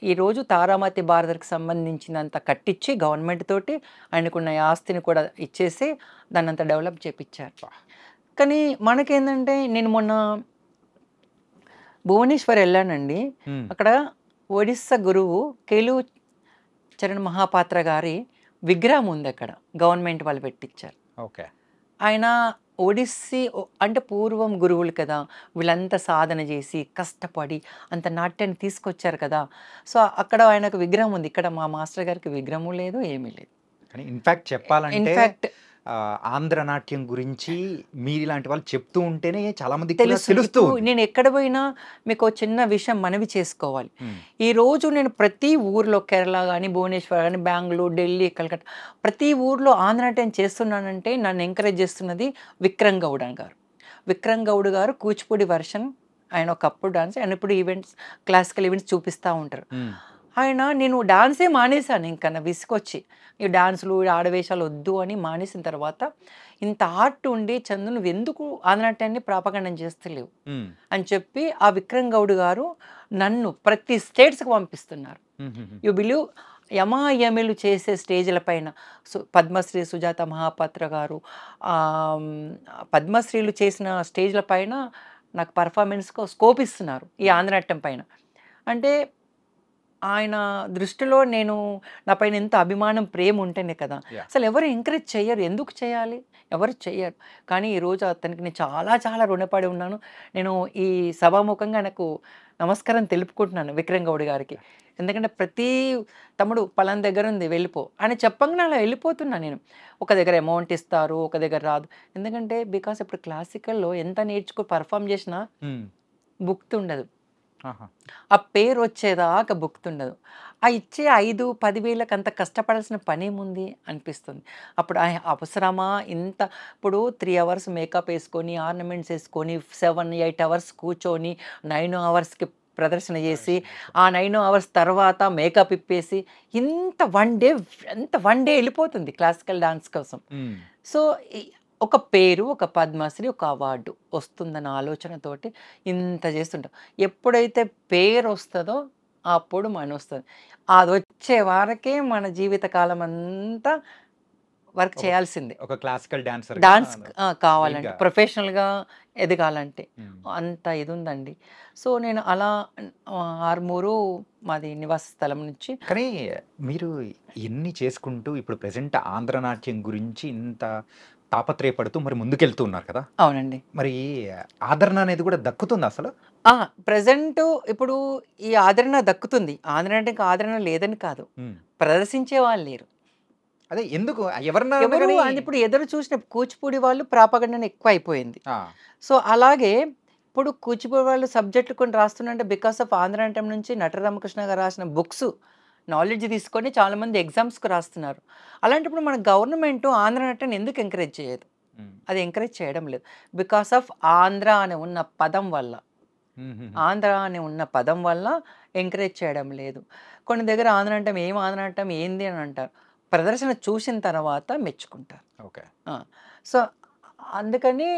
ఈరోజు తారామతి భారతికి సంబంధించినంత కట్టించి గవర్నమెంట్ తోటి ఆయనకున్న ఆస్తిని కూడా ఇచ్చేసి దాన్నంతా డెవలప్ చేపిచ్చారు. కానీ మనకేందంటే నేను మొన్న భువనేశ్వర్ వెళ్ళానండి. హ్మ్. అక్కడ ఒడిస్సా గురువు కేలు చరణ్ మహాపాత్ర గారి విగ్రహం ఉంది అక్కడ. గవర్నమెంట్ వాళ్ళు పెట్టించారు. ఓకే. ఆయన అంటే పూర్వం గురువులు కదా! వీళ్ళంతా సాధన చేసి, కష్టపడి అంత నాట్యాన్ని తీసుకొచ్చారు కదా! సో, అక్కడ ఆయనకు విగ్రహం ఉంది. ఇక్కడ మా మాస్టర్ గారికి విగ్రహము లేదు, ఏమీ లేదు. కానీ ఇన్‌ఫాక్ట్ చెప్పాలంటే ఇన్‌ఫాక్ట్ ఆంధ్ర నాట్యం గురించి మీలాంటి వాళ్ళు చెప్తూ ఉంటేనే చాలా మందికి కూడా తెలుసు. తెలుస్తూ ఇప్పుడు ఉంది. నేను ఎక్కడ పోయినా మీకో చిన్న విషయం మనవి చేసుకోవాలి. హ్మ్. ఈరోజు నేను ప్రతి ఊర్లో కేరళ గాని, భువనేశ్వర్ గాని, బెంగుళూరు, ఢిల్లీ, కలకత్తా ప్రతి ఊర్లో ఆంధ్ర నాట్యం చేస్తున్నానంటే నన్ను ఎంకరేజ్ చేస్తున్నది విక్రమ్ గౌడ్ గారు. విక్రమ్ గౌడ్ గారు కూచిపూడి వెర్షన్ ఆయన ఒకప్పుడు డాన్స్. ఆయన ఇప్పుడు క్లాసికల్ ఈవెంట్స్ చూపిస్తా ఉంటారు. హ్మ్. నేను డాన్సే మానేశాను ఇంకా నా విసుగొచ్చి. ఈ డాన్సులు, ఆడవేషాలు వద్దు అని మానేసిన తర్వాత ఇంత ఆర్ట్ ఉండి చందు నువ్వెందుకు ఆంధ్రనాట్యాన్ని ప్రాపగండం చేస్తలేవు హ్మ్. అని చెప్పి ఆ విక్రమ్ గౌడ్ గారు నన్ను ప్రతి స్టేట్స్కి పంపిస్తున్నారు. హుహుహు. యు బిలీవ్ యమాయమలు చేసే స్టేజ్ల పైన పద్మశ్రీ సుజాత మహాపాత్ర గారు పద్మశ్రీలు చేసిన స్టేజ్ల పైన నాకు పర్ఫార్మెన్స్కి స్కోప్ ఇస్తున్నారు ఈ ఆంధ్రనాట్యం పైన. అంటే ఆయన దృష్టిలో నా పైన ఎంత అభిమానం, ప్రేమ ఉంటేనే కదా! యాహ్! అసలు ఎవరు ఎంకరేజ్ చెయ్యరు. ఎందుకు చేయాలి? ఎవరు చెయ్యరు. కానీ ఈరోజు అతనికి నేను చాలా చాలా రుణపడి ఉన్నాను. నేను ఈ సభాముఖంగా ఆయనకు నమస్కారం తెలుపుకుంటున్నాను విక్రమ్ గౌడ్ గారికి. ఎందుకంటే ప్రతి తమ్ముడు పలానా దగ్గర ఉంది వెళ్ళిపో అని చెప్పంగానే అలా వెళ్ళిపోతున్నా నేను. ఒక దగ్గర అమౌంట్ ఇస్తారు, ఒక దగ్గర రాదు. ఎందుకంటే బికాస్ ఇప్పుడు క్లాసికల్‌లో ఎంత పర్ఫార్మ్ చేసినా హ్మ్. భుక్తుండదు. ఆహా! ఆ పేరొచ్చేదాకా భుక్తుండదు. ఆ ఇచ్చే 5, 10,000కి అంత కష్టపడాల్సిన పనేముంది అనిపిస్తుంది. అప్పుడు అవసరమా ఇంత ఇప్పుడు 3 అవర్స్ మేకప్ ఏసుకొని, ఆర్నమెంట్స్ ఏసుకొని, 7, 8 అవర్స్ కూర్చొని, 9 అవర్స్‌కి ప్రదర్శన చేసి, ఆ 9 అవర్స్ తర్వాత మేకప్ ఇప్పేసి, ఎంత 1 డే ఎళ్ళిపోతుంది క్లాసికల్ డాన్స్ కోసం. హ్మ్. సో, ఒక పేరు, ఒక పద్మశ్రీ, ఒక అవార్డు వస్తుందన్న ఆలోచనతోటి ఇంత చేస్తుంటాం. ఎప్పుడైతే పేరొస్తదో అప్పుడు మనొస్తది. అదొచ్చే వరకే మన జీవితకాలం అంతా వర్క్ ఒక చేయాల్సిందే. ఒక క్లాసికల్ డాన్సర్‌గా డాన్స్ కావాలంటే, మెయిన్‌గా ప్రొఫెషనల్‌గా ఎదగాలంటే. హ్మ్. అంత ఇదుందండి. సో, నేను అలా ఆర్మూరు మాది నివాస స్థలం నుంచి కానీ మీరు ఇన్ని చేసుకుంటూ ఇప్పుడు ప్రెజెంట్ ఆంధ్ర నాట్యం గురించి ఇంత తాపత్రయపడుతూ మరి ముందుకెళ్తూ ఉన్నారు కదా! అవునండి. మరి ఆదరణ అనేది కూడా దక్కుతుందా అసలు? ప్రెజెంటు ఇప్పుడు ఈ ఆదరణ దక్కుతుంది. ఆదరణ అంటే ఇంక ఆదరణ లేదని కాదు. హ్మ్. ప్రదర్శించే వాళ్ళు లేరు. అదే ఎందుకు ఎవరన్నా ఎవరు గాని ఇప్పుడు ఎదురు చూసిన కూచిపూడి వాళ్ళు ప్రాపగండన ఎక్కువైపోయింది. ఆ! సో, అలాగే ఇప్పుడు కూచిపూడి వాళ్ళు సబ్జెక్టులు కొన్ని రాస్తున్నారంటే బికాస్ ఆఫ్ ఆంధ్ర నాట్యం నుంచి నటరామకృష్ణ గారు రాసిన బుక్స్ నాలెడ్జ్ తీసుకొని చాలామంది ఎగ్జామ్స్‌కి రాస్తున్నారు. అలాంటప్పుడు మన గవర్నమెంట్ ఆంధ్ర నాట్యాన్ని ఎందుకు ఎంకరేజ్ చేయదు? హ్మ్. అది ఎంకరేజ్ చేయడం లేదు. బికాస్ ఆఫ్ ఆంధ్ర అని ఉన్న పదం వల్ల. హుహుహు. ఆంధ్ర అని ఉన్న పదం వల్ల ఎంకరేజ్ చేయడం లేదు. కొన్ని దగ్గర ఆంధ్ర నాట్యం ఆంధ్ర నాట్యం ఏంది అని అంటారు. ప్రదర్శన చూసిన తర్వాత మెచ్చుకుంటారు. ఓకే. ఆ! సో, అందుకని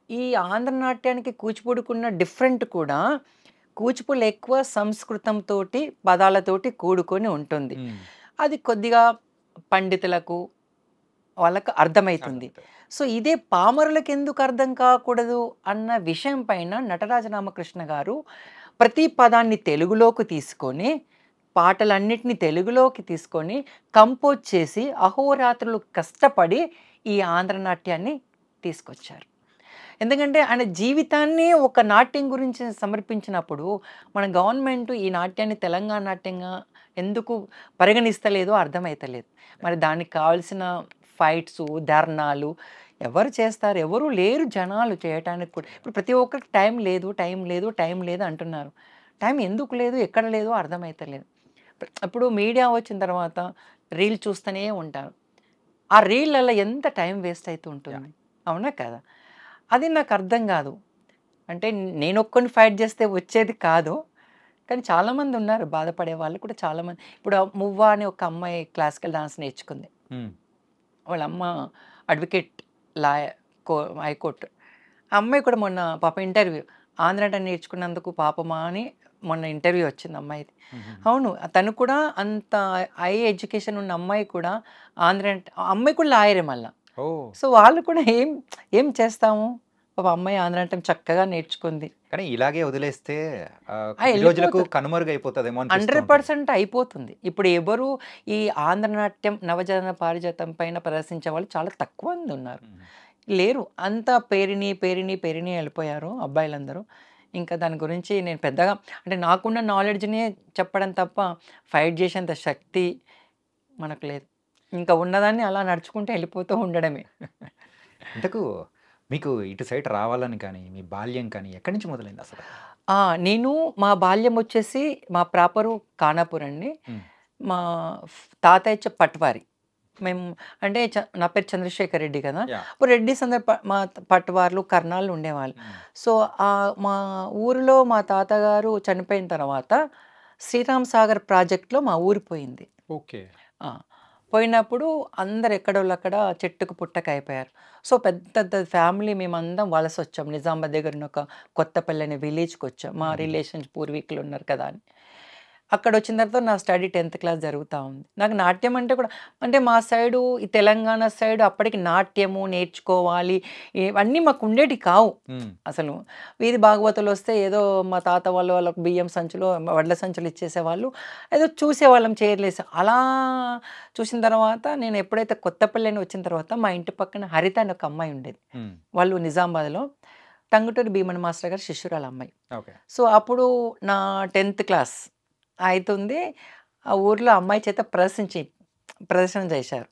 ఈ ఆంధ్ర నాట్యానికి కూచిపూడికున్న డిఫరెంట్ కూడా కూచిపూడిలో ఎక్కువ సంస్కృతంతోటి, పదాలతోటి కూడుకొని ఉంటుంది. హ్మ్. అది కొద్దిగా పండితులకు వాళ్ళకి అర్థమైతుంది. అర్థమవుతది. సో, ఇదే పామరులకెందుకు అర్థం కాకూడదు అన్న విషయం పైన నటరాజ రామకృష్ణ గారు ప్రతి పదాన్ని తెలుగులోకి తీసుకొని, పాటలన్నిటిని తెలుగులోకి తీసుకొని, కంపోజ్ చేసి అహోరాత్రులు కష్టపడి ఈ ఆంధ్ర నాట్యాన్ని తీసుకొచ్చారు. ఎందుకంటే ఆయన జీవితాన్నే ఒక నాట్యం గురించి సమర్పించినప్పుడు, మన గవర్నమెంట్ ఈ నాట్యాన్ని తెలంగాణ నాట్యంగా ఎందుకు పరిగణిస్తలేదో అర్థమైతలేదు. మరి దానికి కావాల్సిన ఫైట్సు, ధర్నాలు ఎవరు చేస్తారు? ఎవరు లేరు జనాలు చేయటానికి కూడా. ఇప్పుడు ప్రతి ఒక్కరికి టైం లేదు, టైం లేదు, టైం లేదు అంటున్నారు. టైం ఎందుకు లేదు? ఎక్కడ లేదో అర్థమైతలేదు. ఇప్పుడు మీడియా వచ్చిన తర్వాత రీల్ చూస్తూనే ఉంటారు. ఆ రీల్‌లలో ఎంత టైం వేస్ట్ అయితూ ఉంటుంది. అవునా కదా? అది నాకు అర్థం కాదు. అంటే నేనొక్కడిని ఫైట్ చేస్తే వచ్చేది కాదు. కానీ చాలామంది ఉన్నారు బాధపడే వాళ్ళు కూడా చాలామంది. ఇప్పుడు మువ్వ అనే ఒక అమ్మాయి క్లాసికల్ డాన్స్ నేర్చుకుంది. హ్మ్. వాళ్ళ అమ్మ అడ్వకేట్ లాయ కో హైకోర్టు. ఆ అమ్మాయి కూడా మొన్న పాపం ఇంటర్వ్యూ ఆంధ్ర నాట్యం నేర్చుకున్నందుకు పాపమా అని మొన్న ఇంటర్వ్యూ వచ్చింది అమ్మాయిది. హుహుహు. అవును. తను కూడా అంత హై ఎడ్యుకేషన్ ఉన్న అమ్మాయి కూడా ఆ అమ్మాయి కూడా లాయరే మళ్ళా. ఓహ్! సో, వాళ్ళు కూడా ఏం చేస్తాము? పాపం అమ్మాయి ఆంధ్రానాట్యం చక్కగా నేర్చుకుంది. కానీ ఇలాగే వదిలేస్తే ఆ! కొద్ది రోజులకు ఎళ్ళిపోతది. కనుమరుగైపోతదేమో అనిపిస్తూ ఉంటుంది. 100% అయిపోతుంది. ఇప్పుడు ఎవరు ఈ ఆంధ్రనాట్యం, నవజన పారిజాతం పైన ప్రదర్శించే వాళ్ళు చాలా తక్కువ మంది ఉన్నారు. హ్మ్. లేరు. అంతా పేరిణి, పేరిణి, పేరిణి ఎళ్ళిపోయారు అబ్బాయిలందరూ. ఇంకా దాని గురించి నేను పెద్దగా అంటే నాకున్న నాలెడ్జ్‌నే చెప్పడం తప్ప ఫైట్ జేసేంత శక్తి మనకు లేదు. ఇంకా ఉన్నదాన్ని అలా నడుచుకుంటూ ఎళ్ళిపోతూ ఉండడమే. ఇంతకు మీకు ఇటు సైడ్ రావాలని కానీ, మీ బాల్యం కానీ ఎక్కడి నుంచి మొదలైంది అసలు? ఆ! నేను మా బాల్యం వచ్చేసి మా ప్రాపరు ఖానాపూర్ అండి. హ్మ్. మా తాతయ్య పట్వారి. మేము అంటే నా పేరు చంద్రశేఖర్ రెడ్డి కదా! యాహ్! అప్పుడు రెడ్డిస్ అందరు మా పట్వార్లు, కర్నాళ్ళు ఉండేవాళ్ళు. హ్మ్. సో, మా ఊరిలో మా తాతగారు చనిపోయిన తర్వాత శ్రీరామ్ సాగర్ ప్రాజెక్ట్‌లో మా ఊరు పోయింది. ఓకే. ఆ! పోయినప్పుడు అందరు ఎక్కడోళ్ళక్కడ చెట్టుకు పుట్టక అయిపోయారు. సో, పెద్ద పెద్ద ఫ్యామిలీ మేమందరం వలసొచ్చాం. నిజామాబాద్ దగ్గర ఉన్న ఒక కొత్తపల్లి అనే విలేజ్‌కొచ్చాం. మా హుహు. రిలేషన్స్ పూర్వీకులు ఉన్నారు కదా అని. అక్కడొచ్చిన తర్వాత నా స్టడీ 10థ్ క్లాస్ జరుగుతా ఉంది. నాకు నాట్యం అంటే కూడా అంటే మా సైడు ఈ తెలంగాణ సైడు అప్పటికి నాట్యము నేర్చుకోవాలి. ఇవన్నీ మాకుండేటివి కావు. హ్మ్. అసలు వీధి భాగవతులొస్తే ఏదో మా తాత వాళ్ళు వాళ్ళకి బియ్యం సంచులు, వడ్ల సంచులు ఇచ్చేసేవాళ్ళు. ఏదో చూసేవాళ్ళం చైర్‌లేసి. అలా చూసిన తర్వాత నేను ఎప్పుడైతే కొత్తపల్లి అని వచ్చిన తర్వాత మా ఇంటి పక్కన హరిత అని ఒక అమ్మాయి ఉండేది. హ్మ్. వాళ్ళు నిజామాబాద్‌లో టంగుటూరి భీమన్ మాస్టర్ గారి శిష్యురాలు అమ్మాయి. ఓకే. సో, అప్పుడు నా 10థ్ క్లాస్ అయితుంది. ఆ ఊర్లో అమ్మాయి చేత ప్రదర్శన చేశారు.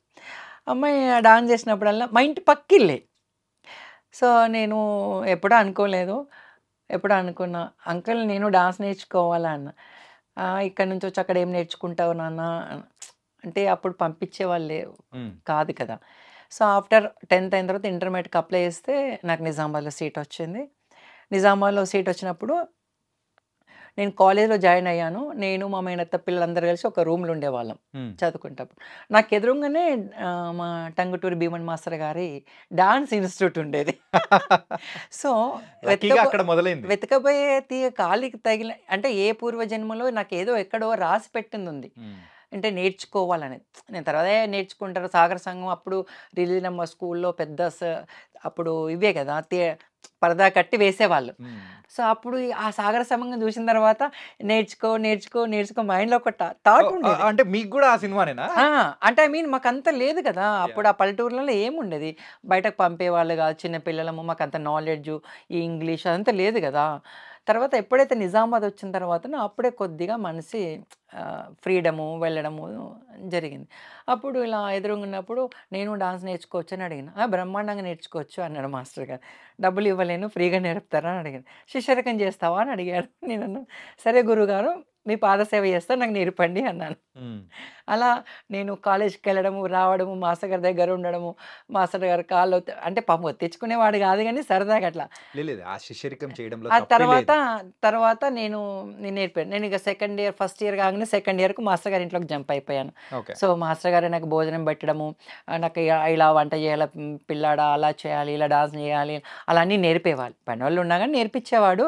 అమ్మాయి డాన్స్ చేసినప్పుడల్లా మా ఇంటి పక్కిల్లే. సో, నేను ఎప్పుడూ అనుకోలేదు. ఎప్పుడో అనుకున్నా, అంకుల్ నేను డాన్స్ నేర్చుకోవాలా అన్నా. ఇక్కడి నుంచొచ్చి అక్కడ ఏం నేర్చుకుంటావు నాన్న అంటే అప్పుడు పంపించేవాళ్ళు హ్మ్. కాదు కదా! సో, ఆఫ్టర్ 10థ్ అయిన తర్వాత ఇంటర్మీడియేట్‌కి అప్లై చేస్తే నాకు నిజామాబాద్‌లో సీట్ వచ్చింది. నిజామాబాద్‌లో సీట్ వచ్చినప్పుడు నేను కాలేజ్‌లో జాయిన్ అయ్యాను. నేను మా మేనత్త పిల్లలందరూ కలిసి ఒక రూమ్‌లో ఉండేవాళ్ళం హ్మ్. చదువుకునేటప్పుడు. నాకు ఎదురుంగానే మా టంగుటూరి భీమన్ మాస్టర్ గారి డాన్స్ ఇన్‌స్టిట్యూట్ ఉండేది. సో, లక్కీగా అక్కడ మొదలైంది. వెతకబోయే తీగ కాలికి తగిలి అంటే ఏ పూర్వజన్మలో నాకేదో ఎక్కడో రాసి పెట్టిందుంది. హ్మ్. అంటే నేర్చుకోవాలనేది. నేను తర్వాత నేర్చుకుంటారు సాగర సంఘం అప్పుడు రిలీజ్ మా స్కూల్‌లో పెద్ద అప్పుడు ఇవే కదా! పరదా కట్టి వేసేవాళ్ళు. హ్మ్. సో, అప్పుడు ఆ సాగర సంగం చూసిన తర్వాత నేర్చుకో, నేర్చుకో, నేర్చుకో మైండ్‌లో ఒక థాట్ ఓహ్! ఉండేది. అంటే మీకు గూడా ఆ సినిమానేనా? ఆ! అంటే ఐ మీన్ మాకంత లేదు కదా! అప్పుడు యాహ్! ఆ పల్లెటూర్లలో ఏముండేది. బయటకు పంపేవాళ్ళు కాదు. చిన్న పిల్లలము మాకంత నాలెడ్జు, ఈ ఇంగ్లీష్ అదంతా లేదు కదా! తర్వాత ఎప్పుడైతే నిజామాబాద్ వచ్చిన తర్వాతనో అప్పుడే కొద్దిగా మనిషి ఫ్రీడము వెళ్ళడము జరిగింది. అప్పుడు ఇలా ఎదురుగున్నప్పుడు నేను డాన్స్ నేర్చుకోవచ్చని అడిగిన. బ్రహ్మాండంగా నేర్చుకోవచ్చు అన్నాడు మాస్టర్ గారు. డబ్బులు ఇవ్వలేను ఫ్రీగా నేర్పుతారా అని అడిగాను. శిష్యరికం చేస్తావా అని అడిగాడు. నేనన్నా సరే గురువుగారు మీ పాదసేవ చేస్తా నాకు నేర్పండి అన్నాను. హ్మ్. అలా నేను కాలేజ్‌కెళ్ళడము, రావడము, మాస్టర్ గారి దగ్గర ఉండడము, మాస్టర్ గారి కాళ్ళు అంటే పాపం ఒత్తిచ్చుకునేవాడు కాదు గానీ సరదాగా అట్లా. లేదు. ఆ శిష్యరికం చేయడంలో ఆ తప్పే తర్వాత, లేదు. తర్వాత నేను నేర్పాను. నేనిక సెకండ్ ఇయర్, ఫస్ట్ ఇయర్ కాగానే సెకండ్ ఇయర్‌కి మాస్టర్ గారి ఇంట్లోకి జంప్ అయిపోయాను. ఓకే. సో, మాస్టర్ గారే నాకు భోజనం పెట్టడము, నాకు ఇలా వంట చేయాల పిల్లాడా, అలా చేయాలి, ఇలా డాన్స్ చేయాలి, అలా అన్నీ నేర్పేవాళ్ళు. పనోళ్ళు ఉన్నా గానీ నేర్పించేవాడు.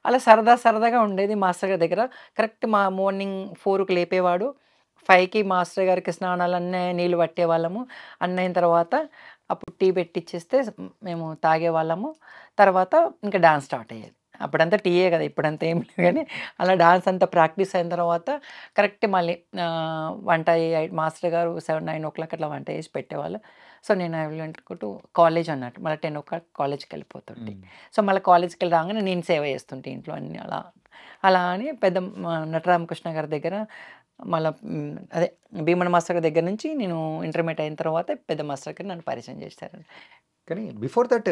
అలా సరదాగా ఉండేది మాస్టర్ గారి దగ్గర. కరెక్ట్ మార్నింగ్ 4కి లేపేవాడు. 5కి మాస్టర్ గారికి స్నానాలన్నీ నీళ్ళు పట్టేవాళ్ళము. అన్నయిన తర్వాత అప్పుడు టీ పెట్టిచ్చేస్తే మేము తాగేవాళ్ళము. తర్వాత ఇంకా డాన్స్ స్టార్ట్ అయ్యేది. అప్పుడంతా టీయే గదా! ఇప్పుడంతా ఏం లేదు గానీ, అలా డాన్స్ అంతా ప్రాక్టీస్ అయిన తర్వాత కరెక్ట్ మళ్ళీ వంట మాస్టర్ గారు 9:00 అట్లా వంట చేసి పెట్టేవాళ్ళు. సో, నేను ఐ వెంట్ టు కాలేజ్ అన్నట్టు. మళ్ళీ 10:00 కాలేజ్‌కెళ్ళిపోతుంటి. హ్మ్. సో, మళ్ళీ కాలేజ్‌కెళ్ళి రాంగానే నేను సేవ చేస్తుంటి ఇంట్లో అన్నీ అలా. అలా అని పెద్ద నటరామకృష్ణ గారి దగ్గర మళ్ళా అదే భీమన మాస్టర్ గారి దగ్గర నుంచి నేను ఇంటర్మీడియేట్ అయిన తర్వాత పెద్ద మాస్టర్ గారు నన్ను పరిచయం చేశారు. కానీ బిఫోర్ దట్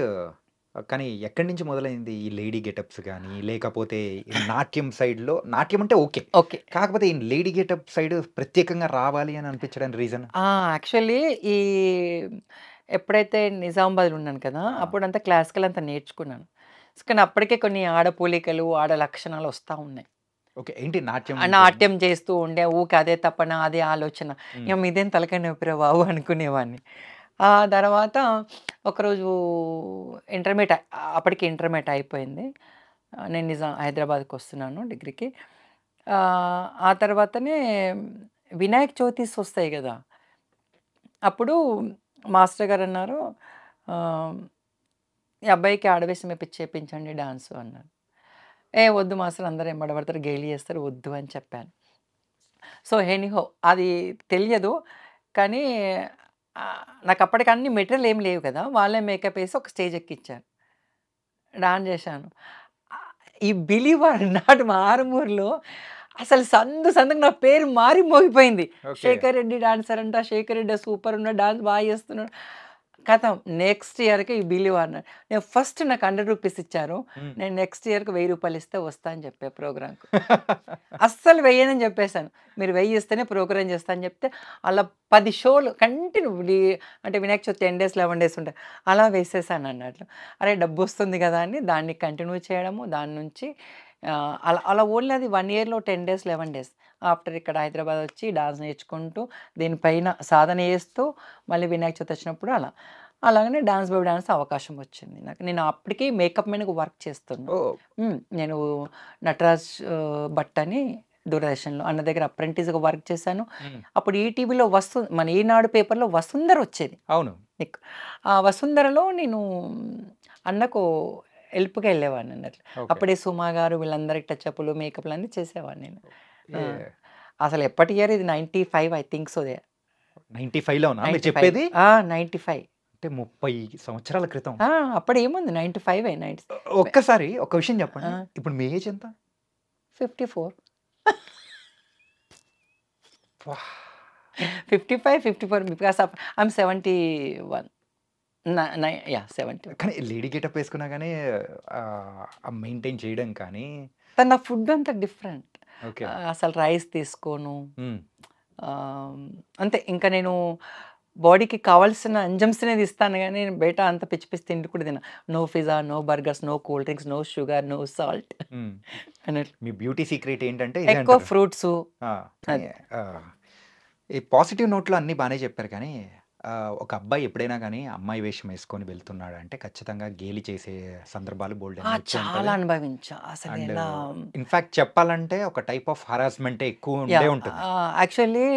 కానీ ఎక్కడి నుంచి మొదలైంది ఈ లేడీ గెటప్స్ గాని, లేకపోతే ఈ నాట్యం సైడ్‌లో నాట్యం అంటే ఓకే. ఓకే. కాకపోతే ఈ లేడీ గెటప్ సైడ్ ప్రత్యేకంగా రావాలి అని అనిపించడానికి రీజన్? యాక్చువల్లీ ఈ ఎప్పుడైతే నిజామాబాద్‌లో ఉన్నాను కదా! ఆ! అప్పుడంతా క్లాసికల్ అంతా నేర్చుకున్నాను. కానీ అప్పటికే కొన్ని ఆడపోలికలు, ఆడ లక్షణాలు వస్తా ఉన్నాయి. ఓకే. ఏంటి నాట్యం చేయడం? నాట్యం చేస్తూ ఉండే ఊకే అదే తపన, అదే ఆలోచన. హ్మ్. ఇక మీదేం తలకాయ నొప్పిరా బాబు అనుకునేవాడిని. ఆ తర్వాత ఒకరోజు ఇంటర్మీడియేట్ అప్పటికి ఇంటర్మీడియేట్ అయిపోయింది. నేను హైదరాబాద్‌కొస్తున్నాను డిగ్రీకి. ఆ తర్వాతనే వినాయక చవితీస్ వస్తాయి గదా! అప్పుడు మాస్టర్ గారన్నారు ఆహ్, ఈ అబ్బాయికి ఆడవేషం చేపించండి డాన్స్ అన్నారు. వద్దు మాస్టర్ అందరూ ఎంబడబడతారు, గేలి చేస్తారు, వద్దు అని చెప్పాను. సో ఎనీహో అది తెలియదు. కానీ నాకు అప్పటికి అన్ని మెటీరియల్ ఏం లేవు కదా! వాళ్ళే మేకప్ ఏసి ఒక స్టేజ్ ఎక్కిచ్చారు. డాన్స్ చేశాను. ఈ బిలీవ్ ఆర్ నాట్ మా ఆరుమూరులో అసలు సందు సందుకు నా పేరు మారి మోగిపోయింది. ఓకే. శేఖర్ రెడ్డి డాన్సర్ అంట, శేఖర్ రెడ్డి సూపర్ ఉన్నాడు, డాన్స్ బాగా చేస్తున్నాడు. ఖతం నెక్స్ట్ ఇయర్‌కి ఈ బిలీవ్ అన్నాడు. నేను ఫస్ట్ నాకు ₹100 ఇచ్చారు. హ్మ్. నేను నెక్స్ట్ ఇయర్‌కి ₹1000 ఇస్తే వస్తా అని చెప్పా ప్రోగ్రామ్‌కి. అస్సలు వెయ్యనని చెప్పేసాను. మీరు 1000 ఇస్తేనే ప్రోగ్రామ్ చేస్తా అని చెప్తే అలా 10 షోలు కంటిన్యూ అంటే వినాయక చవితి 10 డేస్, 11 డేస్ ఉంటాయి. అలా వేసేసాను అన్నట్లు. అరే డబ్బొస్తుంది కదా అని దాన్ని కంటిన్యూ చేయడము. దాని నుంచి అలా అలా ఓన్లీ అది 1 ఇయర్‌లో 10 డేస్, 11 డేస్. ఆఫ్టర్ ఇక్కడ హైదరాబాద్ వచ్చి డాన్స్ నేర్చుకుంటూ దీనిపైన సాధన చేస్తూ మళ్ళీ వినాయక చవితి వచ్చినప్పుడు అలాగనే డాన్స్ బేబీ డాన్స్ అవకాశం వచ్చింది నాకు. నేను అప్పటికి మేకప్ మ్యాన్‌గా వర్క్ చేస్తున్నా. ఓహ్! నేను నటరాజ్ భట్ అని దూరదర్శన్‌లో అన్న దగ్గర అప్రెంటిస్‌గా వర్క్ చేశాను. హ్మ్. అప్పుడు ఈటీవీలో మన ఈనాడు పేపర్‌లో వసుంధర వచ్చేది. అవును. ఆ వసుంధరలో నేను అన్నకు హెల్ప్‌గా వెళ్ళేవాడిని అన్నట్లు. ఓకే. అప్పుడే సుమా గారు వీళ్ళందరికి టచ్‌అప్‌లు, మేకప్‌లు అన్నీ చేసేవాడిని నేను. ఏ అసలు ఎప్పటి ఇయర్ ఇది 95 ఐ థింక్ సో. 95లోనా మీరు 95 చెప్పేది? 95. అంటే 30 సంవత్సరాల క్రితం. అప్పుడు ఏముంది 95 ఒక్కసారి ఒక విషయం చెప్పండి. ఆ! ఇప్పుడు మీ ఏజ్ ఎంత? 54. వాహ్! 55, 54 బికాస్ ఆఫ్ ఐయామ్ 71. యాహ్! 71. కానీ లేడీ గెటప్ వేసుకున్నా గానీ మెయింటైన్ చేయడం కానీ నా ఫుడ్ అంతా డిఫరెంట్. ఓకే. అసలు రైస్ తీసుకోను. హ్మ్. అంతే ఇంకా నేను బాడీకి కావాల్సిన ఎంజమ్స్‌నే ఇస్తాను గానీ బయట అంత పిచ్చి పిచ్చి తిండి కూడా తిన. No pizza, no burgers, no cool drinks, no sugar, no salt hmm. అన్నట్లు. మీ బ్యూటీ సీక్రెట్ ఏంటంటే ఇదే ఎక్కువ అంటారు. ఫ్రూట్సు. కానీ ఈ పాజిటివ్ నోట్‌లో అన్నీ బానే చెప్పారు కానీ ఒక అబ్బాయి ఎప్పుడైనా గానీ అమ్మాయి వేషం వేసుకొని వెళ్తున్నాడంటే ఖచ్చితంగా గేలి చేసే సందర్భాలు బోలెడన్ని వచ్చే చాలా ఉంటది. అనుభవించా. అసలు అండ్ ఎలా ఇన్‌ఫాక్ట్ చెప్పాలంటే ఒక టైప్ ఆఫ్ హరాస్మెంటే ఎక్కువ ఉండే యాహ్! ఉంటుంది. యాక్చువల్లీ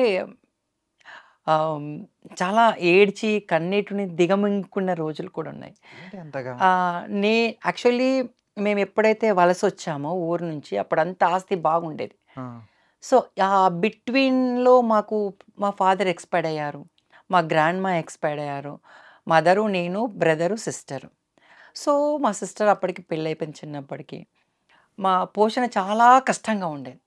చాలా ఏడ్చి కన్నీటిని దిగమింగుకున్న రోజులు కూడా ఉన్నాయి. ఏంటి అంతగా? నే యాక్చువల్లీ మేము ఎప్పుడైతే వలసొచ్చామో ఊరు నుంచి అప్పుడంతా ఆస్తి బాగుండేది. ఆ! సో, బిట్వీన్‌లో మాకు మా ఫాదర్ ఎక్స్‌పైర్డ్ అయ్యారు. మా గ్రాండ్‌మా ఎక్స్‌పైర్డ్ అయ్యారు. మదరు, నేను, బ్రదరు, సిస్టరు. సో, మా సిస్టర్ అప్పటికి పెళ్ళైపోయింది చిన్నప్పటికి. మా పోషణ చాలా కష్టంగా ఉండేది.